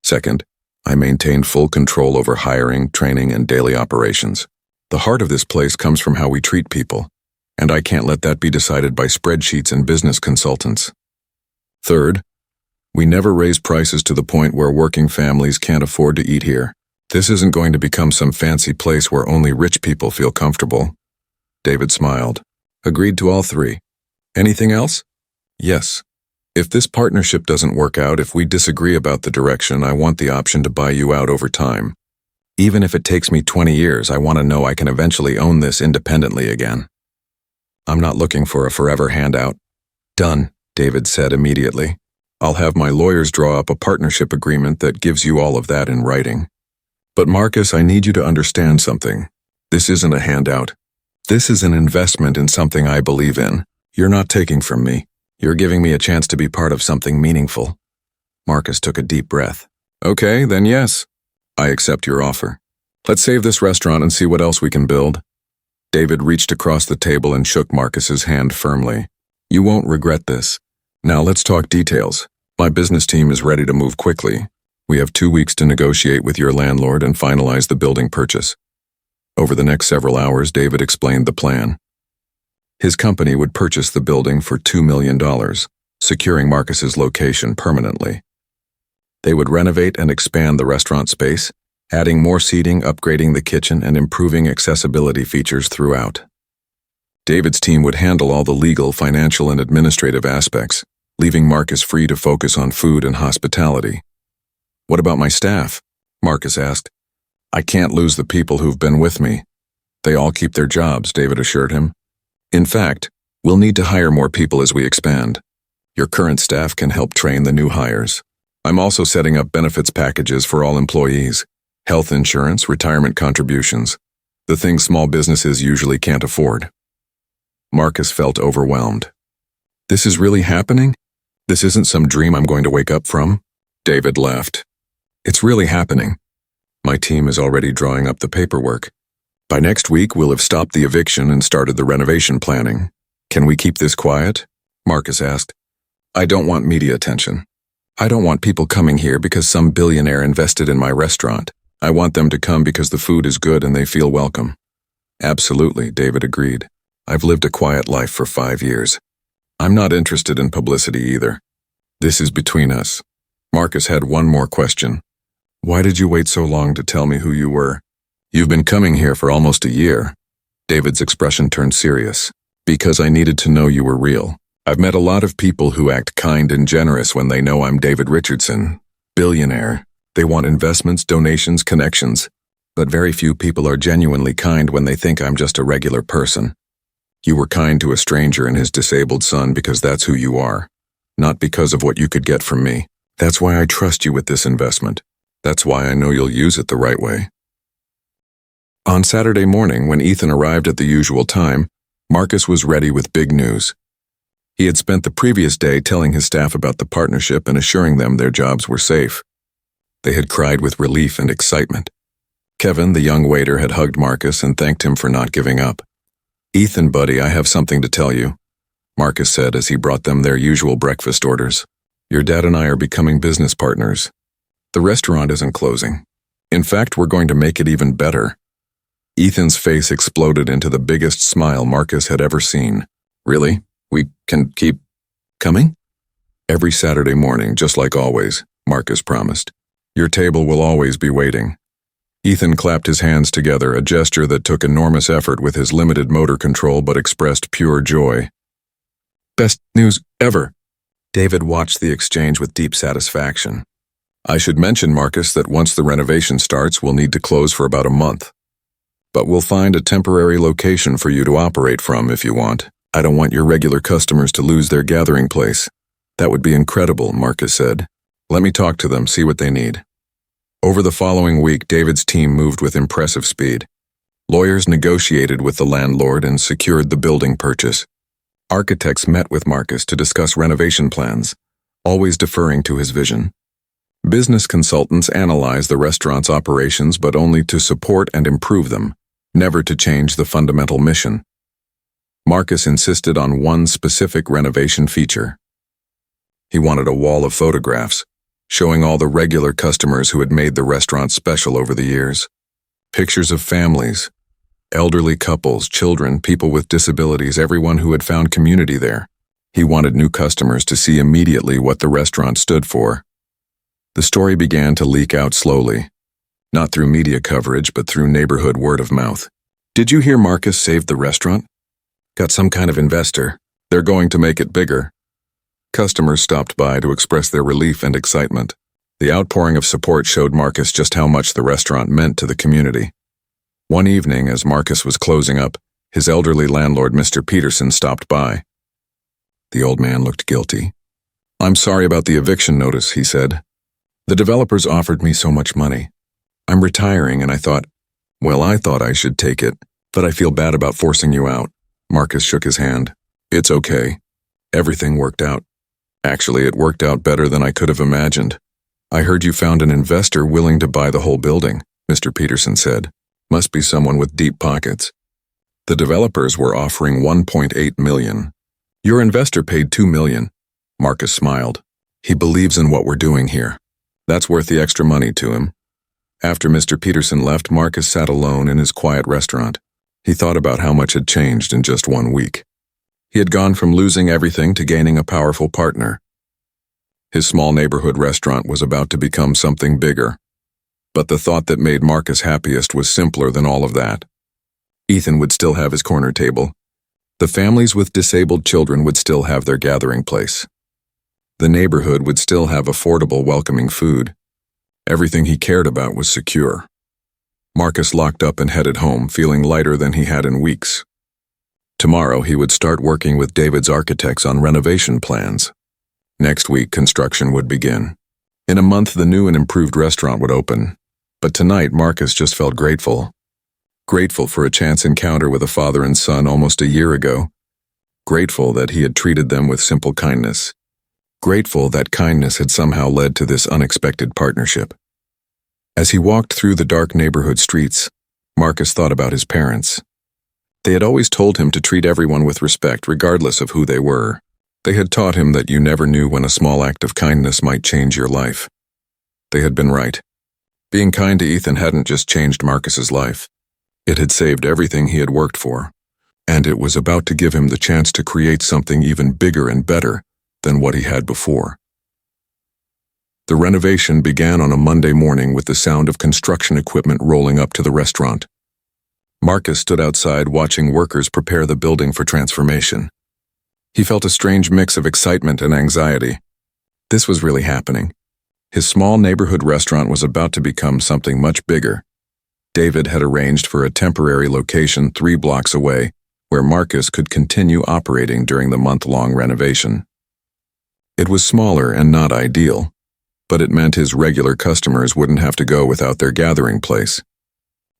Second, I maintain full control over hiring, training, and daily operations. The heart of this place comes from how we treat people, and I can't let that be decided by spreadsheets and business consultants. Third, We never raise prices to the point where working families can't afford to eat here. This isn't going to become some fancy place where only rich people feel comfortable." David smiled. "Agreed to all three. Anything else?" "Yes. If this partnership doesn't work out, if we disagree about the direction, I want the option to buy you out over time. Even if it takes me 20 years, I want to know I can eventually own this independently again. I'm not looking for a forever handout." "Done," David said immediately. "I'll have my lawyers draw up a partnership agreement that gives you all of that in writing. But Marcus, I need you to understand something. This isn't a handout. This is an investment in something I believe in. You're not taking from me. You're giving me a chance to be part of something meaningful." Marcus took a deep breath. "Okay, then yes. I accept your offer. Let's save this restaurant and see what else we can build." David reached across the table and shook Marcus's hand firmly. "You won't regret this. Now let's talk details. My business team is ready to move quickly. We have 2 weeks to negotiate with your landlord and finalize the building purchase." Over the next several hours, David explained the plan. His company would purchase the building for $2 million, securing Marcus's location permanently. They would renovate and expand the restaurant space, adding more seating, upgrading the kitchen, and improving accessibility features throughout. David's team would handle all the legal, financial, and administrative aspects, leaving Marcus free to focus on food and hospitality. "What about my staff?" Marcus asked. "I can't lose the people who've been with me." "They all keep their jobs," David assured him. "In fact, we'll need to hire more people as we expand. Your current staff can help train the new hires. I'm also setting up benefits packages for all employees, health insurance, retirement contributions, the things small businesses usually can't afford." Marcus felt overwhelmed. "This is really happening? This isn't some dream I'm going to wake up from?" David laughed. "It's really happening. My team is already drawing up the paperwork. By next week, we'll have stopped the eviction and started the renovation planning. Can we keep this quiet?" Marcus asked. "I don't want media attention. I don't want people coming here because some billionaire invested in my restaurant. I want them to come because the food is good and they feel welcome." "Absolutely," David agreed. "I've lived a quiet life for 5 years. I'm not interested in publicity either. This is between us." Marcus had one more question. "Why did you wait so long to tell me who you were?" "You've been coming here for almost a year." David's expression turned serious. "Because I needed to know you were real. I've met a lot of people who act kind and generous when they know I'm David Richardson, billionaire. They want investments, donations, connections. But very few people are genuinely kind when they think I'm just a regular person. You were kind to a stranger and his disabled son because that's who you are, not because of what you could get from me. That's why I trust you with this investment. That's why I know you'll use it the right way." On Saturday morning, when Ethan arrived at the usual time, Marcus was ready with big news. He had spent the previous day telling his staff about the partnership and assuring them their jobs were safe. They had cried with relief and excitement. Kevin, the young waiter, had hugged Marcus and thanked him for not giving up. "Ethan, buddy, I have something to tell you," Marcus said as he brought them their usual breakfast orders. "Your dad and I are becoming business partners. The restaurant isn't closing. In fact, we're going to make it even better." Ethan's face exploded into the biggest smile Marcus had ever seen. "Really? We can keep coming?" "Every Saturday morning, just like always," Marcus promised. "Your table will always be waiting." Ethan clapped his hands together, a gesture that took enormous effort with his limited motor control but expressed pure joy. "Best news ever." David watched the exchange with deep satisfaction. "I should mention, Marcus, that once the renovation starts, we'll need to close for about a month. But we'll find a temporary location for you to operate from if you want. I don't want your regular customers to lose their gathering place." "That would be incredible," Marcus said. "Let me talk to them, see what they need." Over the following week, David's team moved with impressive speed. Lawyers negotiated with the landlord and secured the building purchase. Architects met with Marcus to discuss renovation plans, always deferring to his vision. Business consultants analyzed the restaurant's operations, but only to support and improve them, never to change the fundamental mission. Marcus insisted on one specific renovation feature. He wanted a wall of photographs, showing all the regular customers who had made the restaurant special over the years. Pictures of families, elderly couples, children, people with disabilities, everyone who had found community there. He wanted new customers to see immediately what the restaurant stood for. The story began to leak out slowly, not through media coverage but through neighborhood word of mouth. "Did you hear Marcus saved the restaurant? Got some kind of investor. They're going to make it bigger." Customers stopped by to express their relief and excitement. The outpouring of support showed Marcus just how much the restaurant meant to the community. One evening, as Marcus was closing up, his elderly landlord, Mr. Peterson, stopped by. The old man looked guilty. "I'm sorry about the eviction notice," he said. "The developers offered me so much money. I'm retiring and I thought I should take it, but I feel bad about forcing you out." Marcus shook his hand. "It's okay. Everything worked out. Actually, it worked out better than I could have imagined. I heard you found an investor willing to buy the whole building," Mr. Peterson said. "Must be someone with deep pockets." The developers were offering $1.8 million. "Your investor paid $2 million. Marcus smiled. "He believes in what we're doing here. That's worth the extra money to him." After Mr. Peterson left, Marcus sat alone in his quiet restaurant. He thought about how much had changed in just 1 week. He had gone from losing everything to gaining a powerful partner. His small neighborhood restaurant was about to become something bigger. But the thought that made Marcus happiest was simpler than all of that. Ethan would still have his corner table. The families with disabled children would still have their gathering place. The neighborhood would still have affordable, welcoming food. Everything he cared about was secure. Marcus locked up and headed home, feeling lighter than he had in weeks. Tomorrow he would start working with David's architects on renovation plans. Next week, construction would begin. In a month, the new and improved restaurant would open. But tonight, Marcus just felt grateful. Grateful for a chance encounter with a father and son almost a year ago. Grateful that he had treated them with simple kindness. Grateful that kindness had somehow led to this unexpected partnership. As he walked through the dark neighborhood streets, Marcus thought about his parents. They had always told him to treat everyone with respect, regardless of who they were. They had taught him that you never knew when a small act of kindness might change your life. They had been right. Being kind to Ethan hadn't just changed Marcus's life. It had saved everything he had worked for. And it was about to give him the chance to create something even bigger and better than what he had before. The renovation began on a Monday morning with the sound of construction equipment rolling up to the restaurant. Marcus stood outside watching workers prepare the building for transformation. He felt a strange mix of excitement and anxiety. This was really happening. His small neighborhood restaurant was about to become something much bigger. David had arranged for a temporary location 3 blocks away where Marcus could continue operating during the month-long renovation. It was smaller and not ideal, but it meant his regular customers wouldn't have to go without their gathering place.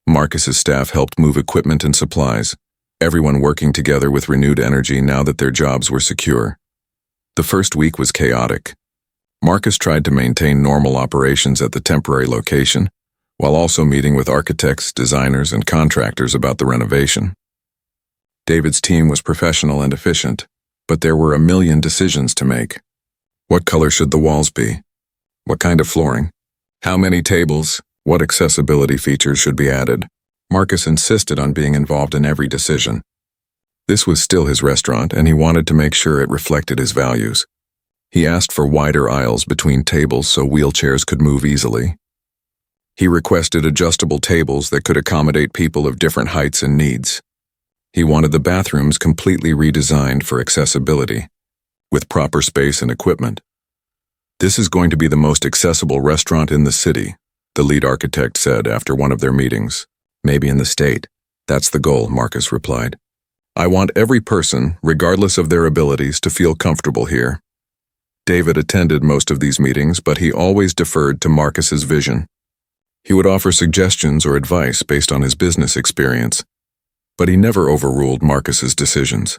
Marcus's staff helped move equipment and supplies, everyone working together with renewed energy now that their jobs were secure. The first week was chaotic. Marcus tried to maintain normal operations at the temporary location, while also meeting with architects, designers, and contractors about the renovation. David's team was professional and efficient, but there were a million decisions to make. What color should the walls be? What kind of flooring? How many tables? What accessibility features should be added? Marcus insisted on being involved in every decision. This was still his restaurant, and he wanted to make sure it reflected his values. He asked for wider aisles between tables so wheelchairs could move easily. He requested adjustable tables that could accommodate people of different heights and needs. He wanted the bathrooms completely redesigned for accessibility, with proper space and equipment. "This is going to be the most accessible restaurant in the city," the lead architect said after one of their meetings. "Maybe in the state. That's the goal," Marcus replied. "I want every person, regardless of their abilities, to feel comfortable here." David attended most of these meetings, but he always deferred to Marcus's vision. He would offer suggestions or advice based on his business experience, but he never overruled Marcus's decisions.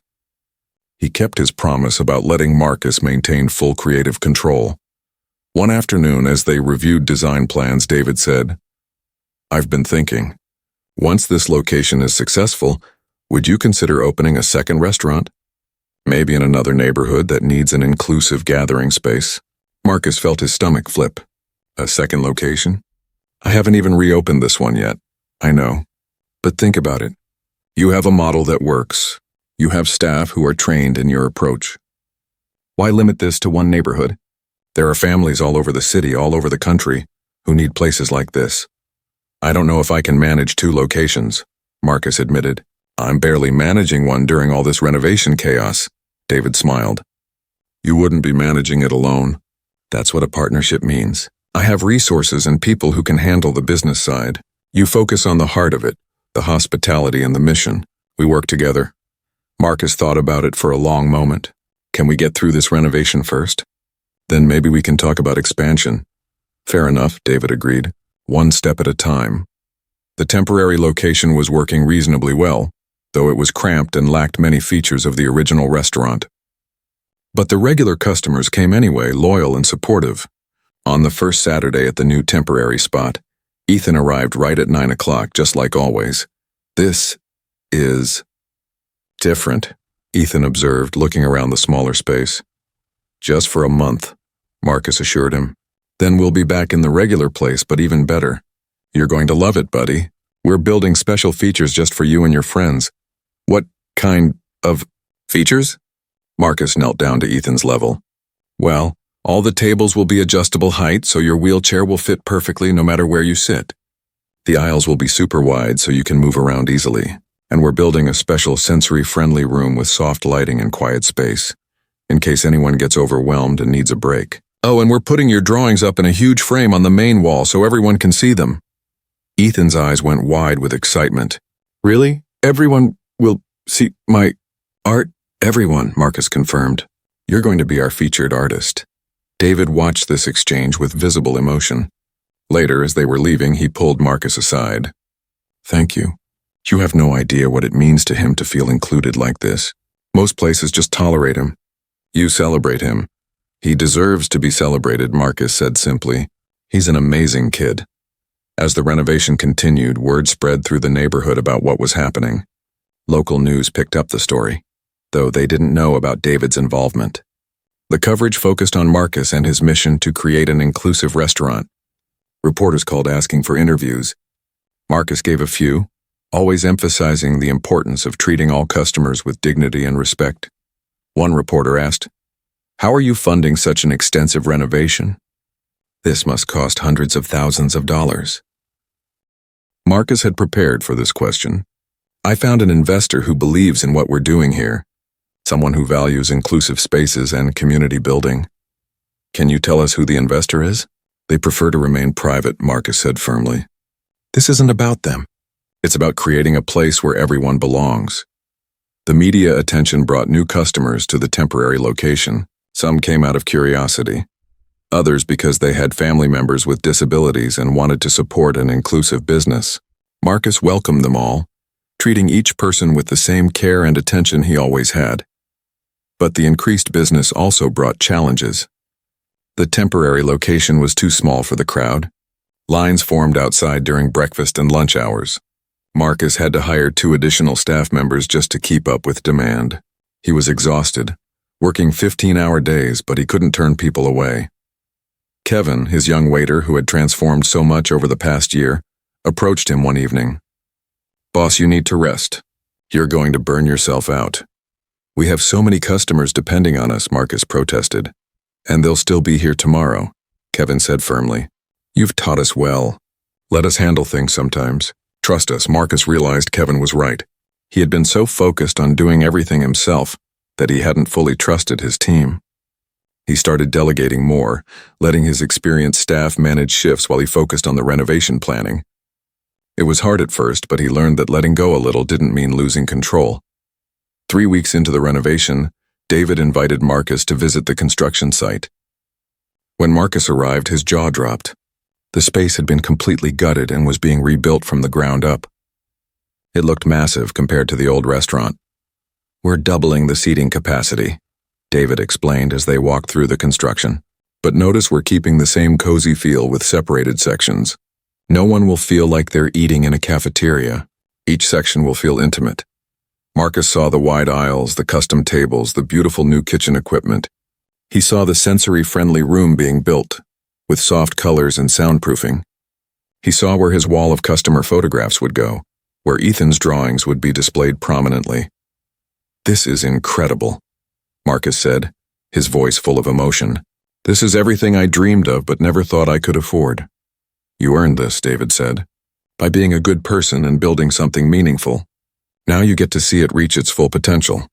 He kept his promise about letting Marcus maintain full creative control. One afternoon, as they reviewed design plans, David said, "I've been thinking, once this location is successful, would you consider opening a second restaurant? Maybe in another neighborhood that needs an inclusive gathering space?" Marcus felt his stomach flip. "A second location? I haven't even reopened this one yet. I know. But think about it. You have a model that works. You have staff who are trained in your approach. Why limit this to one neighborhood? There are families all over the city, all over the country, who need places like this. I don't know if I can manage 2 locations, Marcus admitted. I'm barely managing one during all this renovation chaos, David smiled. You wouldn't be managing it alone. That's what a partnership means. I have resources and people who can handle the business side. You focus on the heart of it, the hospitality and the mission. We work together. Marcus thought about it for a long moment. Can we get through this renovation first? Then maybe we can talk about expansion. Fair enough, David agreed. One step at a time. The temporary location was working reasonably well, though it was cramped and lacked many features of the original restaurant. But the regular customers came anyway, loyal and supportive. On the first Saturday at the new temporary spot, Ethan arrived right at 9 o'clock, just like always. This is different, Ethan observed, looking around the smaller space. Just for a month, Marcus assured him. Then we'll be back in the regular place, but even better. You're going to love it, buddy. We're building special features just for you and your friends. What kind of features? Marcus knelt down to Ethan's level. Well, all the tables will be adjustable height, so your wheelchair will fit perfectly no matter where you sit. The aisles will be super wide so you can move around easily. And we're building a special sensory-friendly room with soft lighting and quiet space, in case anyone gets overwhelmed and needs a break. Oh, and we're putting your drawings up in a huge frame on the main wall so everyone can see them. Ethan's eyes went wide with excitement. Really? Everyone will see my art? Everyone, Marcus confirmed. You're going to be our featured artist. David watched this exchange with visible emotion. Later, as they were leaving, he pulled Marcus aside. Thank you. You have no idea what it means to him to feel included like this. Most places just tolerate him. You celebrate him. He deserves to be celebrated, Marcus said simply. He's an amazing kid. As the renovation continued, word spread through the neighborhood about what was happening. Local news picked up the story, though they didn't know about David's involvement. The coverage focused on Marcus and his mission to create an inclusive restaurant. Reporters called asking for interviews. Marcus gave a few, always emphasizing the importance of treating all customers with dignity and respect. One reporter asked, "How are you funding such an extensive renovation? This must cost hundreds of thousands of dollars." Marcus had prepared for this question. I found an investor who believes in what we're doing here, someone who values inclusive spaces and community building. Can you tell us who the investor is? They prefer to remain private, Marcus said firmly. This isn't about them. It's about creating a place where everyone belongs. The media attention brought new customers to the temporary location. Some came out of curiosity. Others because they had family members with disabilities and wanted to support an inclusive business. Marcus welcomed them all, treating each person with the same care and attention he always had. But the increased business also brought challenges. The temporary location was too small for the crowd. Lines formed outside during breakfast and lunch hours. Marcus had to hire 2 additional staff members just to keep up with demand. He was exhausted, working 15-hour days, but he couldn't turn people away. Kevin, his young waiter who had transformed so much over the past year, approached him one evening. "Boss, you need to rest. You're going to burn yourself out." "We have so many customers depending on us," Marcus protested. "And they'll still be here tomorrow," Kevin said firmly. "You've taught us well. Let us handle things sometimes. Trust us." Marcus realized Kevin was right. He had been so focused on doing everything himself that he hadn't fully trusted his team. He started delegating more, letting his experienced staff manage shifts while he focused on the renovation planning. It was hard at first, but he learned that letting go a little didn't mean losing control. 3 weeks into the renovation, David invited Marcus to visit the construction site. When Marcus arrived, his jaw dropped. The space had been completely gutted and was being rebuilt from the ground up. It looked massive compared to the old restaurant. "We're doubling the seating capacity," David explained as they walked through the construction. "But notice we're keeping the same cozy feel with separated sections. No one will feel like they're eating in a cafeteria. Each section will feel intimate." Marcus saw the wide aisles, the custom tables, the beautiful new kitchen equipment. He saw the sensory-friendly room being built, with soft colors and soundproofing. He saw where his wall of customer photographs would go, where Ethan's drawings would be displayed prominently. "This is incredible," Marcus said. his voice full of emotion. "This is everything I dreamed of but never thought I could afford." "You earned this," David said, "by being a good person and building something meaningful. Now you get to see it reach its full potential."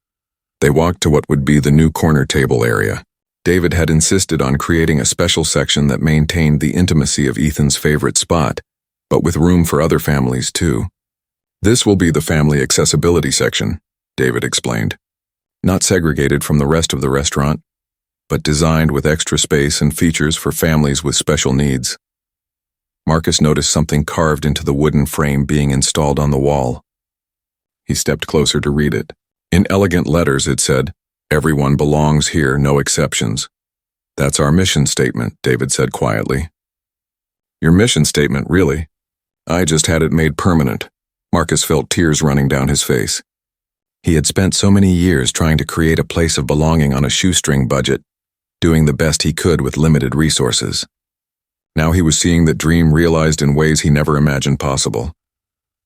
They walked to what would be the new corner table area. David had insisted on creating a special section that maintained the intimacy of Ethan's favorite spot, but with room for other families too. "This will be the family accessibility section," David explained. "Not segregated from the rest of the restaurant, but designed with extra space and features for families with special needs." Marcus noticed something carved into the wooden frame being installed on the wall. He stepped closer to read it. In elegant letters it said, "Everyone belongs here, no exceptions." "That's our mission statement," David said quietly. "Your mission statement, really? I just had it made permanent." Marcus felt tears running down his face. He had spent so many years trying to create a place of belonging on a shoestring budget, doing the best he could with limited resources. Now he was seeing that dream realized in ways he never imagined possible.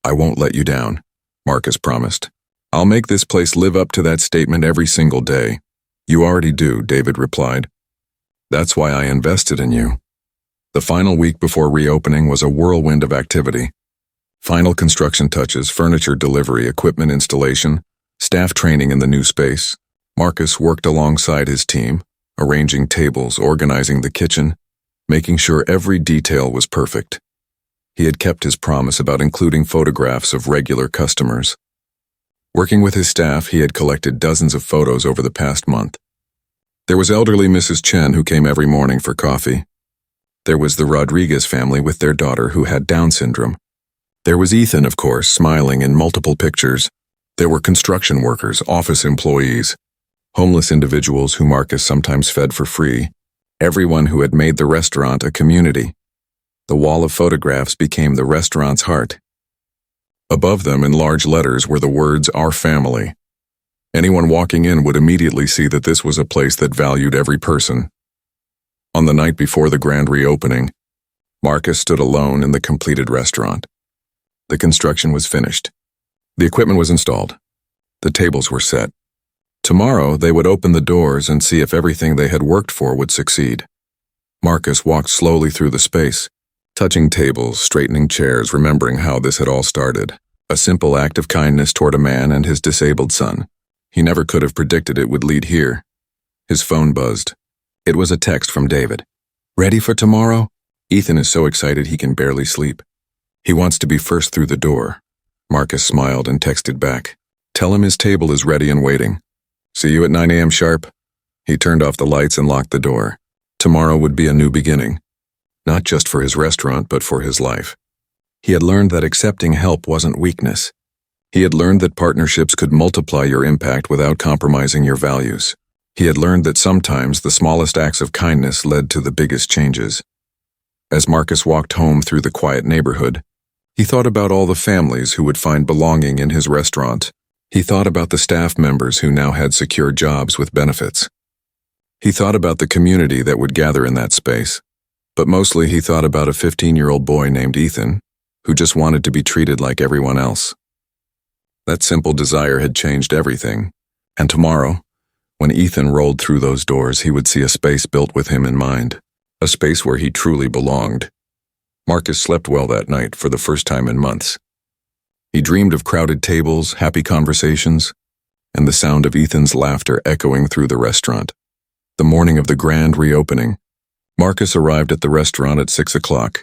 "I won't let you down," Marcus promised. "I'll make this place live up to that statement every single day." "You already do," David replied. "That's why I invested in you." The final week before reopening was a whirlwind of activity. Final construction touches, furniture delivery, equipment installation, staff training in the new space. Marcus worked alongside his team, arranging tables, organizing the kitchen, making sure every detail was perfect. He had kept his promise about including photographs of regular customers. Working with his staff, he had collected dozens of photos over the past month. There was elderly Mrs. Chen who came every morning for coffee. There was the Rodriguez family with their daughter who had Down syndrome. There was Ethan, of course, smiling in multiple pictures. There were construction workers, office employees, homeless individuals who Marcus sometimes fed for free, everyone who had made the restaurant a community. The wall of photographs became the restaurant's heart. Above them, in large letters, were the words, "Our family." Anyone walking in would immediately see that this was a place that valued every person. On the night before the grand reopening, Marcus stood alone in the completed restaurant. The construction was finished. The equipment was installed. The tables were set. Tomorrow, they would open the doors and see if everything they had worked for would succeed. Marcus walked slowly through the space, touching tables, straightening chairs, remembering how this had all started. A simple act of kindness toward a man and his disabled son. He never could have predicted it would lead here. His phone buzzed. It was a text from David. "Ready for tomorrow? Ethan is so excited he can barely sleep. He wants to be first through the door." Marcus smiled and texted back. "Tell him his table is ready and waiting. See you at 9 a.m. sharp." He turned off the lights and locked the door. Tomorrow would be a new beginning. Not just for his restaurant, but for his life. He had learned that accepting help wasn't weakness. He had learned that partnerships could multiply your impact without compromising your values. He had learned that sometimes the smallest acts of kindness led to the biggest changes. As Marcus walked home through the quiet neighborhood, he thought about all the families who would find belonging in his restaurant. He thought about the staff members who now had secure jobs with benefits. He thought about the community that would gather in that space. But mostly he thought about a 15-year-old boy named Ethan, who just wanted to be treated like everyone else. That simple desire had changed everything, and tomorrow, when Ethan rolled through those doors, he would see a space built with him in mind, a space where he truly belonged. Marcus slept well that night for the first time in months. He dreamed of crowded tables, happy conversations, and the sound of Ethan's laughter echoing through the restaurant. The morning of the grand reopening, Marcus arrived at the restaurant at 6 o'clock,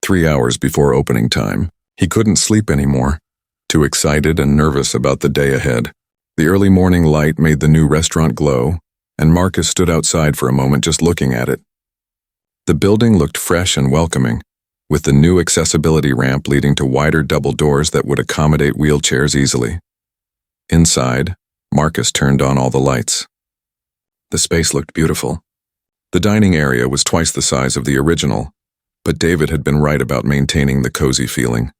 3 hours before opening time. He couldn't sleep anymore, too excited and nervous about the day ahead. The early morning light made the new restaurant glow, and Marcus stood outside for a moment just looking at it. The building looked fresh and welcoming, with the new accessibility ramp leading to wider double doors that would accommodate wheelchairs easily. Inside, Marcus turned on all the lights. The space looked beautiful. The dining area was twice the size of the original, but David had been right about maintaining the cozy feeling.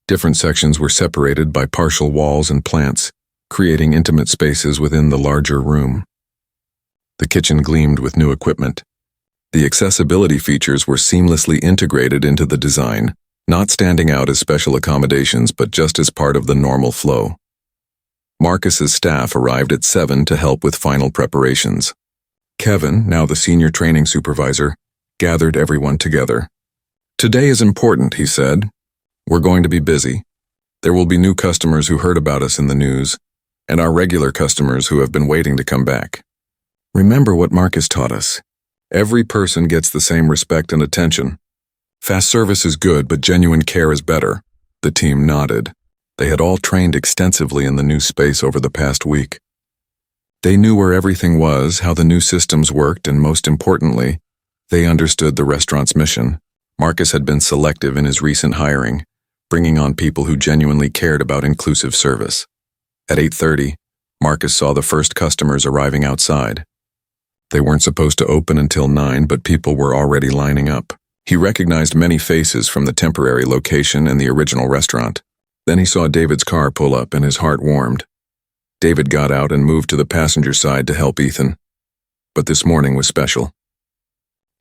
Different sections were separated by partial walls and plants, creating intimate spaces within the larger room. The kitchen gleamed with new equipment. The accessibility features were seamlessly integrated into the design, not standing out as special accommodations but just as part of the normal flow. Marcus's staff arrived at 7 to help with final preparations. Kevin, now the senior training supervisor, gathered everyone together. "Today is important," he said. "We're going to be busy. There will be new customers who heard about us in the news, and our regular customers who have been waiting to come back. Remember what Marcus taught us. Every person gets the same respect and attention. Fast service is good, but genuine care is better." The team nodded. They had all trained extensively in the new space over the past week. They knew where everything was, how the new systems worked, and most importantly, they understood the restaurant's mission. Marcus had been selective in his recent hiring, bringing on people who genuinely cared about inclusive service. At 8:30, Marcus saw the first customers arriving outside. They weren't supposed to open until 9, but people were already lining up. He recognized many faces from the temporary location and the original restaurant. Then he saw David's car pull up and his heart warmed. David got out and moved to the passenger side to help Ethan. But this morning was special.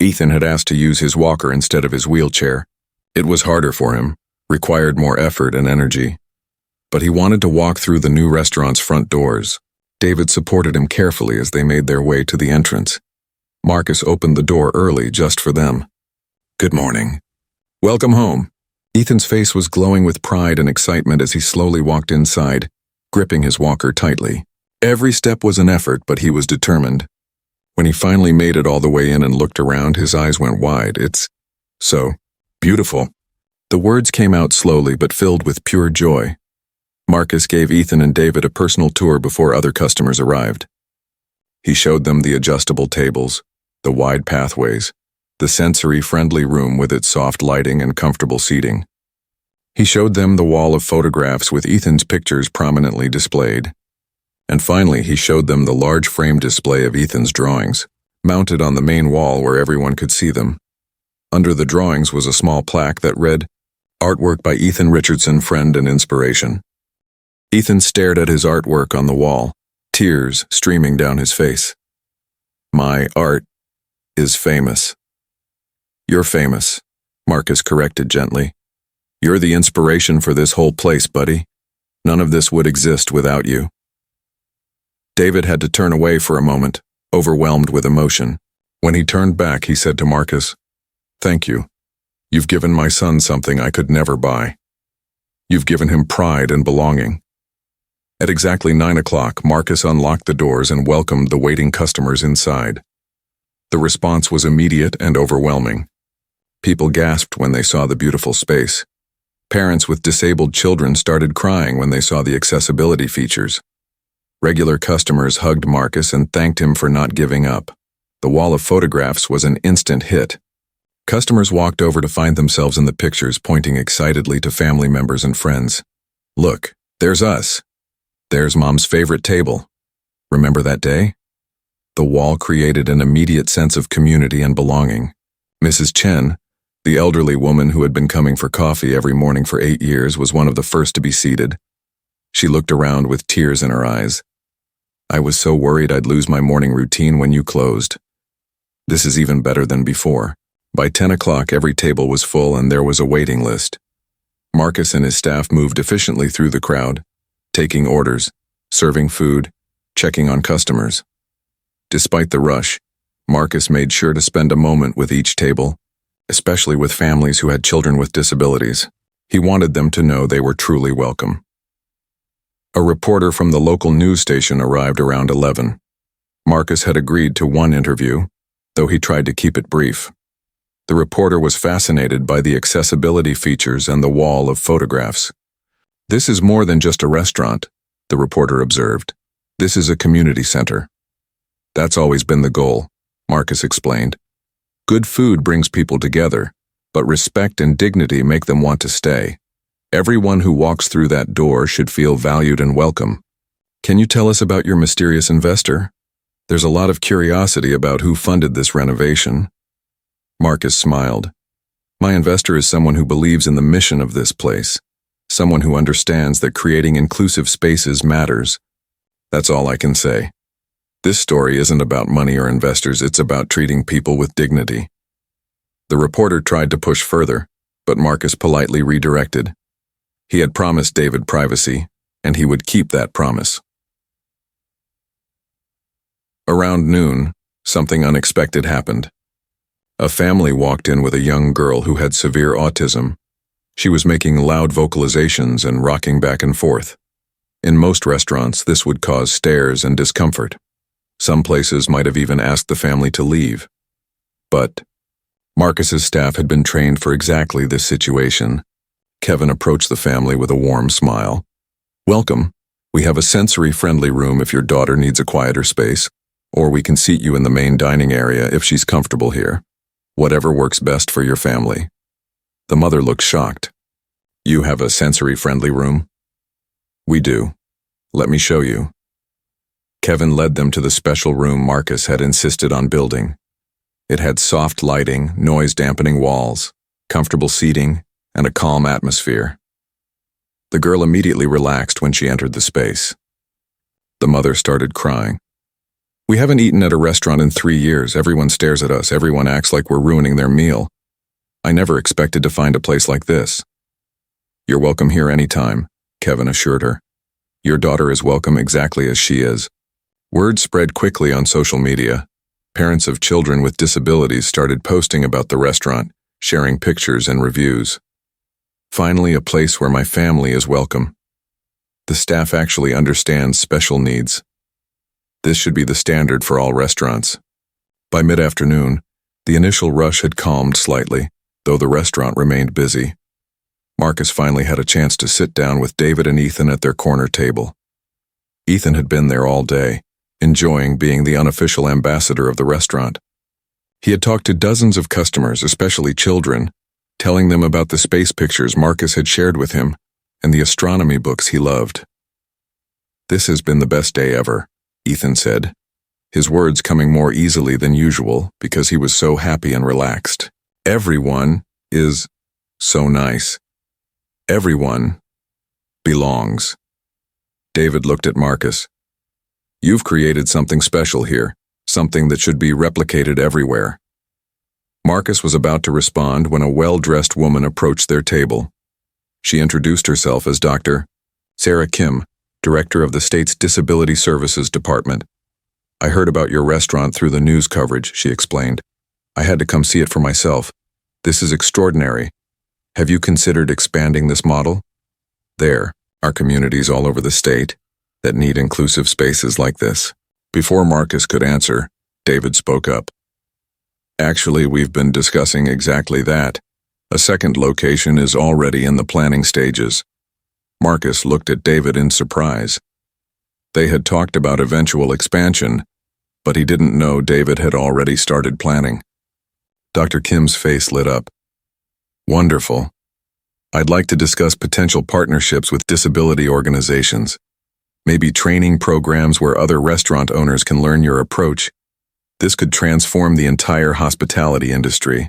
Ethan had asked to use his walker instead of his wheelchair. It was harder for him, required more effort and energy. But he wanted to walk through the new restaurant's front doors. David supported him carefully as they made their way to the entrance. Marcus opened the door early just for them. "Good morning. Welcome home." Ethan's face was glowing with pride and excitement as he slowly walked inside, gripping his walker tightly. Every step was an effort, but he was determined. When he finally made it all the way in and looked around, his eyes went wide. "It's so beautiful." The words came out slowly but filled with pure joy. Marcus gave Ethan and David a personal tour before other customers arrived. He showed them the adjustable tables, the wide pathways, the sensory-friendly room with its soft lighting and comfortable seating. He showed them the wall of photographs with Ethan's pictures prominently displayed. And finally, he showed them the large frame display of Ethan's drawings, mounted on the main wall where everyone could see them. Under the drawings was a small plaque that read, "Artwork by Ethan Richardson, friend and inspiration." Ethan stared at his artwork on the wall, tears streaming down his face. "My art is famous." "You're famous," Marcus corrected gently. "You're the inspiration for this whole place, buddy. None of this would exist without you." David had to turn away for a moment, overwhelmed with emotion. When he turned back, he said to Marcus, "Thank you. You've given my son something I could never buy. You've given him pride and belonging." At exactly 9 o'clock, Marcus unlocked the doors and welcomed the waiting customers inside. The response was immediate and overwhelming. People gasped when they saw the beautiful space. Parents with disabled children started crying when they saw the accessibility features. Regular customers hugged Marcus and thanked him for not giving up. The wall of photographs was an instant hit. Customers walked over to find themselves in the pictures, pointing excitedly to family members and friends. "Look, there's us. There's Mom's favorite table. Remember that day?" The wall created an immediate sense of community and belonging. Mrs. Chen, the elderly woman who had been coming for coffee every morning for 8 years, was one of the first to be seated. She looked around with tears in her eyes. "I was so worried I'd lose my morning routine when you closed. This is even better than before." By 10 o'clock, every table was full and there was a waiting list. Marcus and his staff moved efficiently through the crowd, taking orders, serving food, checking on customers. Despite the rush, Marcus made sure to spend a moment with each table, especially with families who had children with disabilities. He wanted them to know they were truly welcome. A reporter from the local news station arrived around 11. Marcus had agreed to one interview, though he tried to keep it brief. The reporter was fascinated by the accessibility features and the wall of photographs. "This is more than just a restaurant," the reporter observed. "This is a community center." "That's always been the goal," Marcus explained. "Good food brings people together, but respect and dignity make them want to stay. Everyone who walks through that door should feel valued and welcome." "Can you tell us about your mysterious investor? There's a lot of curiosity about who funded this renovation." Marcus smiled. "My investor is someone who believes in the mission of this place, someone who understands that creating inclusive spaces matters. That's all I can say. This story isn't about money or investors, it's about treating people with dignity." The reporter tried to push further, but Marcus politely redirected. He had promised David privacy, and he would keep that promise. Around noon, something unexpected happened. A family walked in with a young girl who had severe autism. She was making loud vocalizations and rocking back and forth. In most restaurants, this would cause stares and discomfort. Some places might have even asked the family to leave. But Marcus's staff had been trained for exactly this situation. Kevin approached the family with a warm smile. "Welcome. We have a sensory-friendly room if your daughter needs a quieter space, or we can seat you in the main dining area if she's comfortable here. Whatever works best for your family." The mother looked shocked. "You have a sensory-friendly room?" "We do. Let me show you." Kevin led them to the special room Marcus had insisted on building. It had soft lighting, noise-dampening walls, comfortable seating, and a calm atmosphere. The girl immediately relaxed when she entered the space. The mother started crying. "We haven't eaten at a restaurant in 3 years. Everyone stares at us. Everyone acts like we're ruining their meal. I never expected to find a place like this." "You're welcome here anytime," Kevin assured her. "Your daughter is welcome exactly as she is." Word spread quickly on social media. Parents of children with disabilities started posting about the restaurant, sharing pictures and reviews. "Finally, a place where my family is welcome. The staff actually understands special needs. This should be the standard for all restaurants." By mid-afternoon, the initial rush had calmed slightly, though the restaurant remained busy. Marcus finally had a chance to sit down with David and Ethan at their corner table. Ethan had been there all day, enjoying being the unofficial ambassador of the restaurant. He had talked to dozens of customers, especially children, telling them about the space pictures Marcus had shared with him and the astronomy books he loved. "This has been the best day ever," Ethan said, his words coming more easily than usual because he was so happy and relaxed. "Everyone is so nice. Everyone belongs." David looked at Marcus. "You've created something special here, something that should be replicated everywhere." Marcus was about to respond when a well-dressed woman approached their table. She introduced herself as Dr. Sarah Kim, Director of the state's Disability Services Department. "I heard about your restaurant through the news coverage," she explained. "I had to come see it for myself. This is extraordinary. Have you considered expanding this model? There are communities all over the state that need inclusive spaces like this." Before Marcus could answer, David spoke up. "Actually, we've been discussing exactly that. A second location is already in the planning stages." Marcus looked at David in surprise. They had talked about eventual expansion, but he didn't know David had already started planning. Dr. Kim's face lit up. "Wonderful. I'd like to discuss potential partnerships with disability organizations. Maybe training programs where other restaurant owners can learn your approach. This could transform the entire hospitality industry."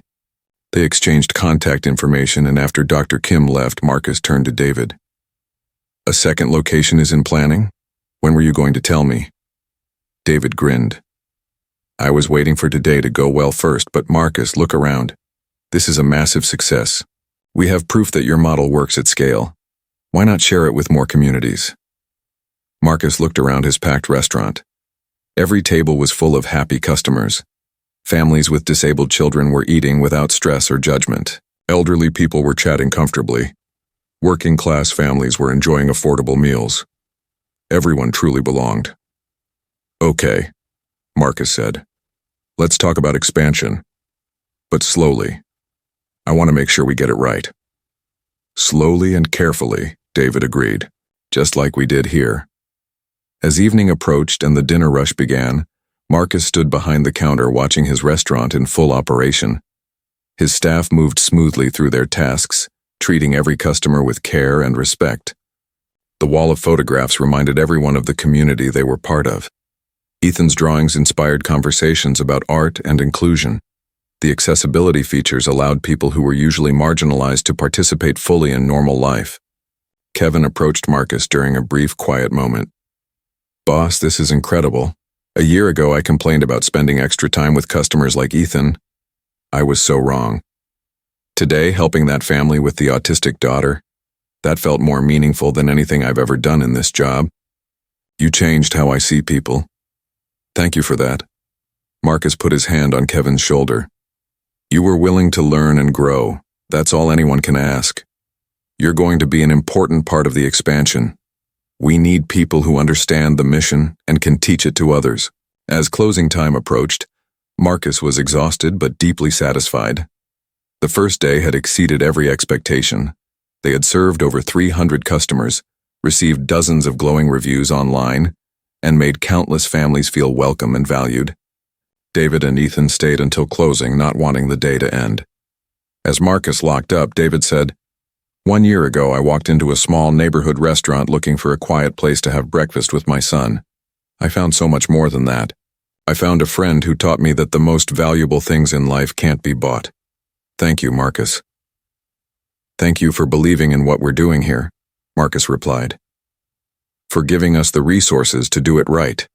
They exchanged contact information, and after Dr. Kim left, Marcus turned to David. "A second location is in planning? When were you going to tell me?" David grinned. "I was waiting for today to go well first, but Marcus, look around. This is a massive success. We have proof that your model works at scale. Why not share it with more communities?" Marcus looked around his packed restaurant. Every table was full of happy customers. Families with disabled children were eating without stress or judgment. Elderly people were chatting comfortably. Working-class families were enjoying affordable meals. Everyone truly belonged. "Okay," Marcus said. "Let's talk about expansion. But slowly. I want to make sure we get it right." "Slowly and carefully," David agreed, "just like we did here." As evening approached and the dinner rush began, Marcus stood behind the counter watching his restaurant in full operation. His staff moved smoothly through their tasks, treating every customer with care and respect. The wall of photographs reminded everyone of the community they were part of. Ethan's drawings inspired conversations about art and inclusion. The accessibility features allowed people who were usually marginalized to participate fully in normal life. Kevin approached Marcus during a brief, quiet moment. "Boss, this is incredible. A year ago, I complained about spending extra time with customers like Ethan. I was so wrong. Today, helping that family with the autistic daughter, that felt more meaningful than anything I've ever done in this job. You changed how I see people. Thank you for that." Marcus put his hand on Kevin's shoulder. You were willing to learn and grow. That's all anyone can ask. You're going to be an important part of the expansion. We need people who understand the mission and can teach it to others. As closing time approached, Marcus was exhausted but deeply satisfied. The first day had exceeded every expectation. They had served over 300 customers, received dozens of glowing reviews online, and made countless families feel welcome and valued. David and Ethan stayed until closing, not wanting the day to end. As Marcus locked up, David said, "1 year ago, I walked into a small neighborhood restaurant looking for a quiet place to have breakfast with my son. I found so much more than that. I found a friend who taught me that the most valuable things in life can't be bought. Thank you, Marcus." "Thank you for believing in what we're doing here," Marcus replied. "For giving us the resources to do it right."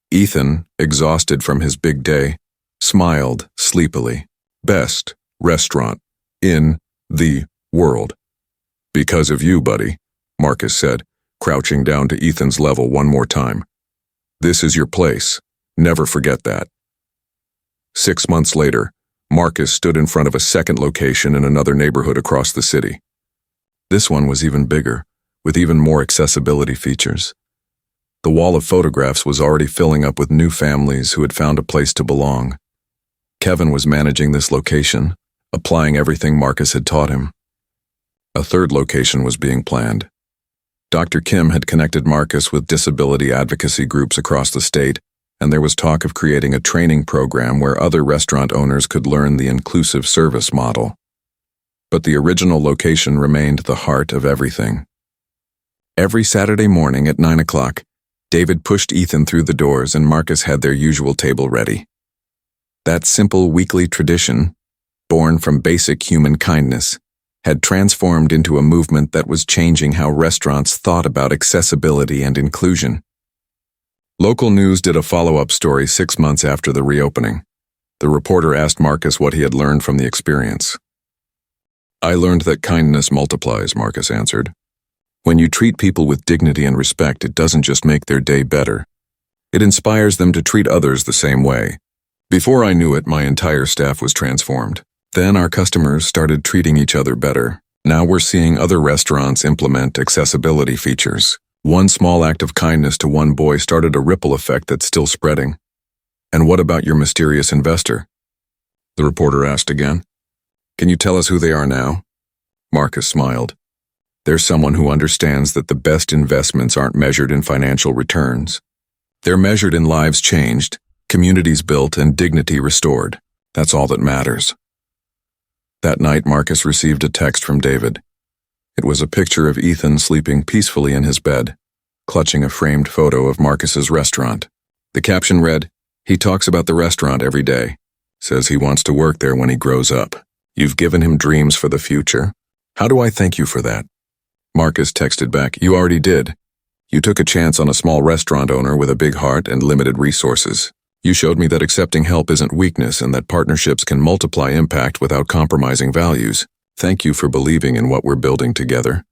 Ethan, exhausted from his big day, smiled sleepily. "Best restaurant in the world. Because of you, buddy," Marcus said, crouching down to Ethan's level one more time. "This is your place. Never forget that." 6 months later, Marcus stood in front of a second location in another neighborhood across the city. This one was even bigger, with even more accessibility features. The wall of photographs was already filling up with new families who had found a place to belong. Kevin was managing this location, applying everything Marcus had taught him. A third location was being planned. Dr. Kim had connected Marcus with disability advocacy groups across the state, and there was talk of creating a training program where other restaurant owners could learn the inclusive service model. But the original location remained the heart of everything. Every Saturday morning at 9 o'clock, David pushed Ethan through the doors and Marcus had their usual table ready. That simple weekly tradition, born from basic human kindness, had transformed into a movement that was changing how restaurants thought about accessibility and inclusion. Local news did a follow-up story 6 months after the reopening. The reporter asked Marcus what he had learned from the experience. "I learned that kindness multiplies," Marcus answered. "When you treat people with dignity and respect, it doesn't just make their day better. It inspires them to treat others the same way." Before I knew it, my entire staff was transformed. Then our customers started treating each other better. Now we're seeing other restaurants implement accessibility features. One small act of kindness to one boy started a ripple effect that's still spreading. "And what about your mysterious investor?" the reporter asked again. "Can you tell us who they are now?" Marcus smiled. "There's someone who understands that the best investments aren't measured in financial returns. They're measured in lives changed, communities built, and dignity restored. That's all that matters." That night, Marcus received a text from David. It was a picture of Ethan sleeping peacefully in his bed, clutching a framed photo of Marcus's restaurant. The caption read, "He talks about the restaurant every day. Says he wants to work there when he grows up. You've given him dreams for the future. How do I thank you for that?" Marcus texted back, "You already did. You took a chance on a small restaurant owner with a big heart and limited resources. You showed me that accepting help isn't weakness and that partnerships can multiply impact without compromising values. Thank you for believing in what we're building together."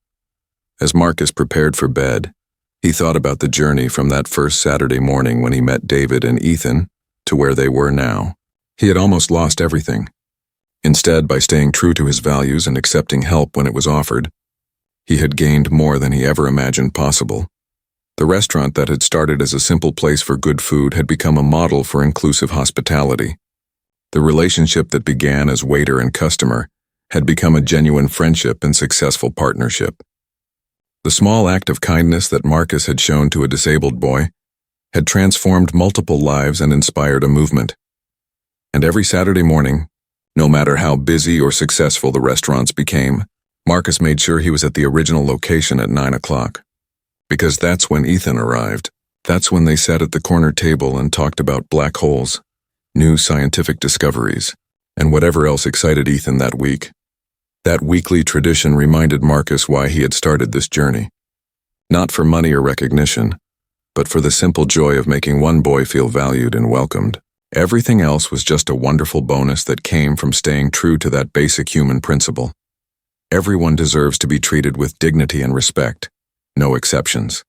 As Marcus prepared for bed, he thought about the journey from that first Saturday morning when he met David and Ethan to where they were now. He had almost lost everything. Instead, by staying true to his values and accepting help when it was offered, he had gained more than he ever imagined possible. The restaurant that had started as a simple place for good food had become a model for inclusive hospitality. The relationship that began as waiter and customer had become a genuine friendship and successful partnership. The small act of kindness that Marcus had shown to a disabled boy had transformed multiple lives and inspired a movement. And every Saturday morning, no matter how busy or successful the restaurants became, Marcus made sure he was at the original location at 9 o'clock. Because that's when Ethan arrived. That's when they sat at the corner table and talked about black holes, new scientific discoveries, and whatever else excited Ethan that week. That weekly tradition reminded Marcus why he had started this journey. Not for money or recognition, but for the simple joy of making one boy feel valued and welcomed. Everything else was just a wonderful bonus that came from staying true to that basic human principle. Everyone deserves to be treated with dignity and respect, no exceptions.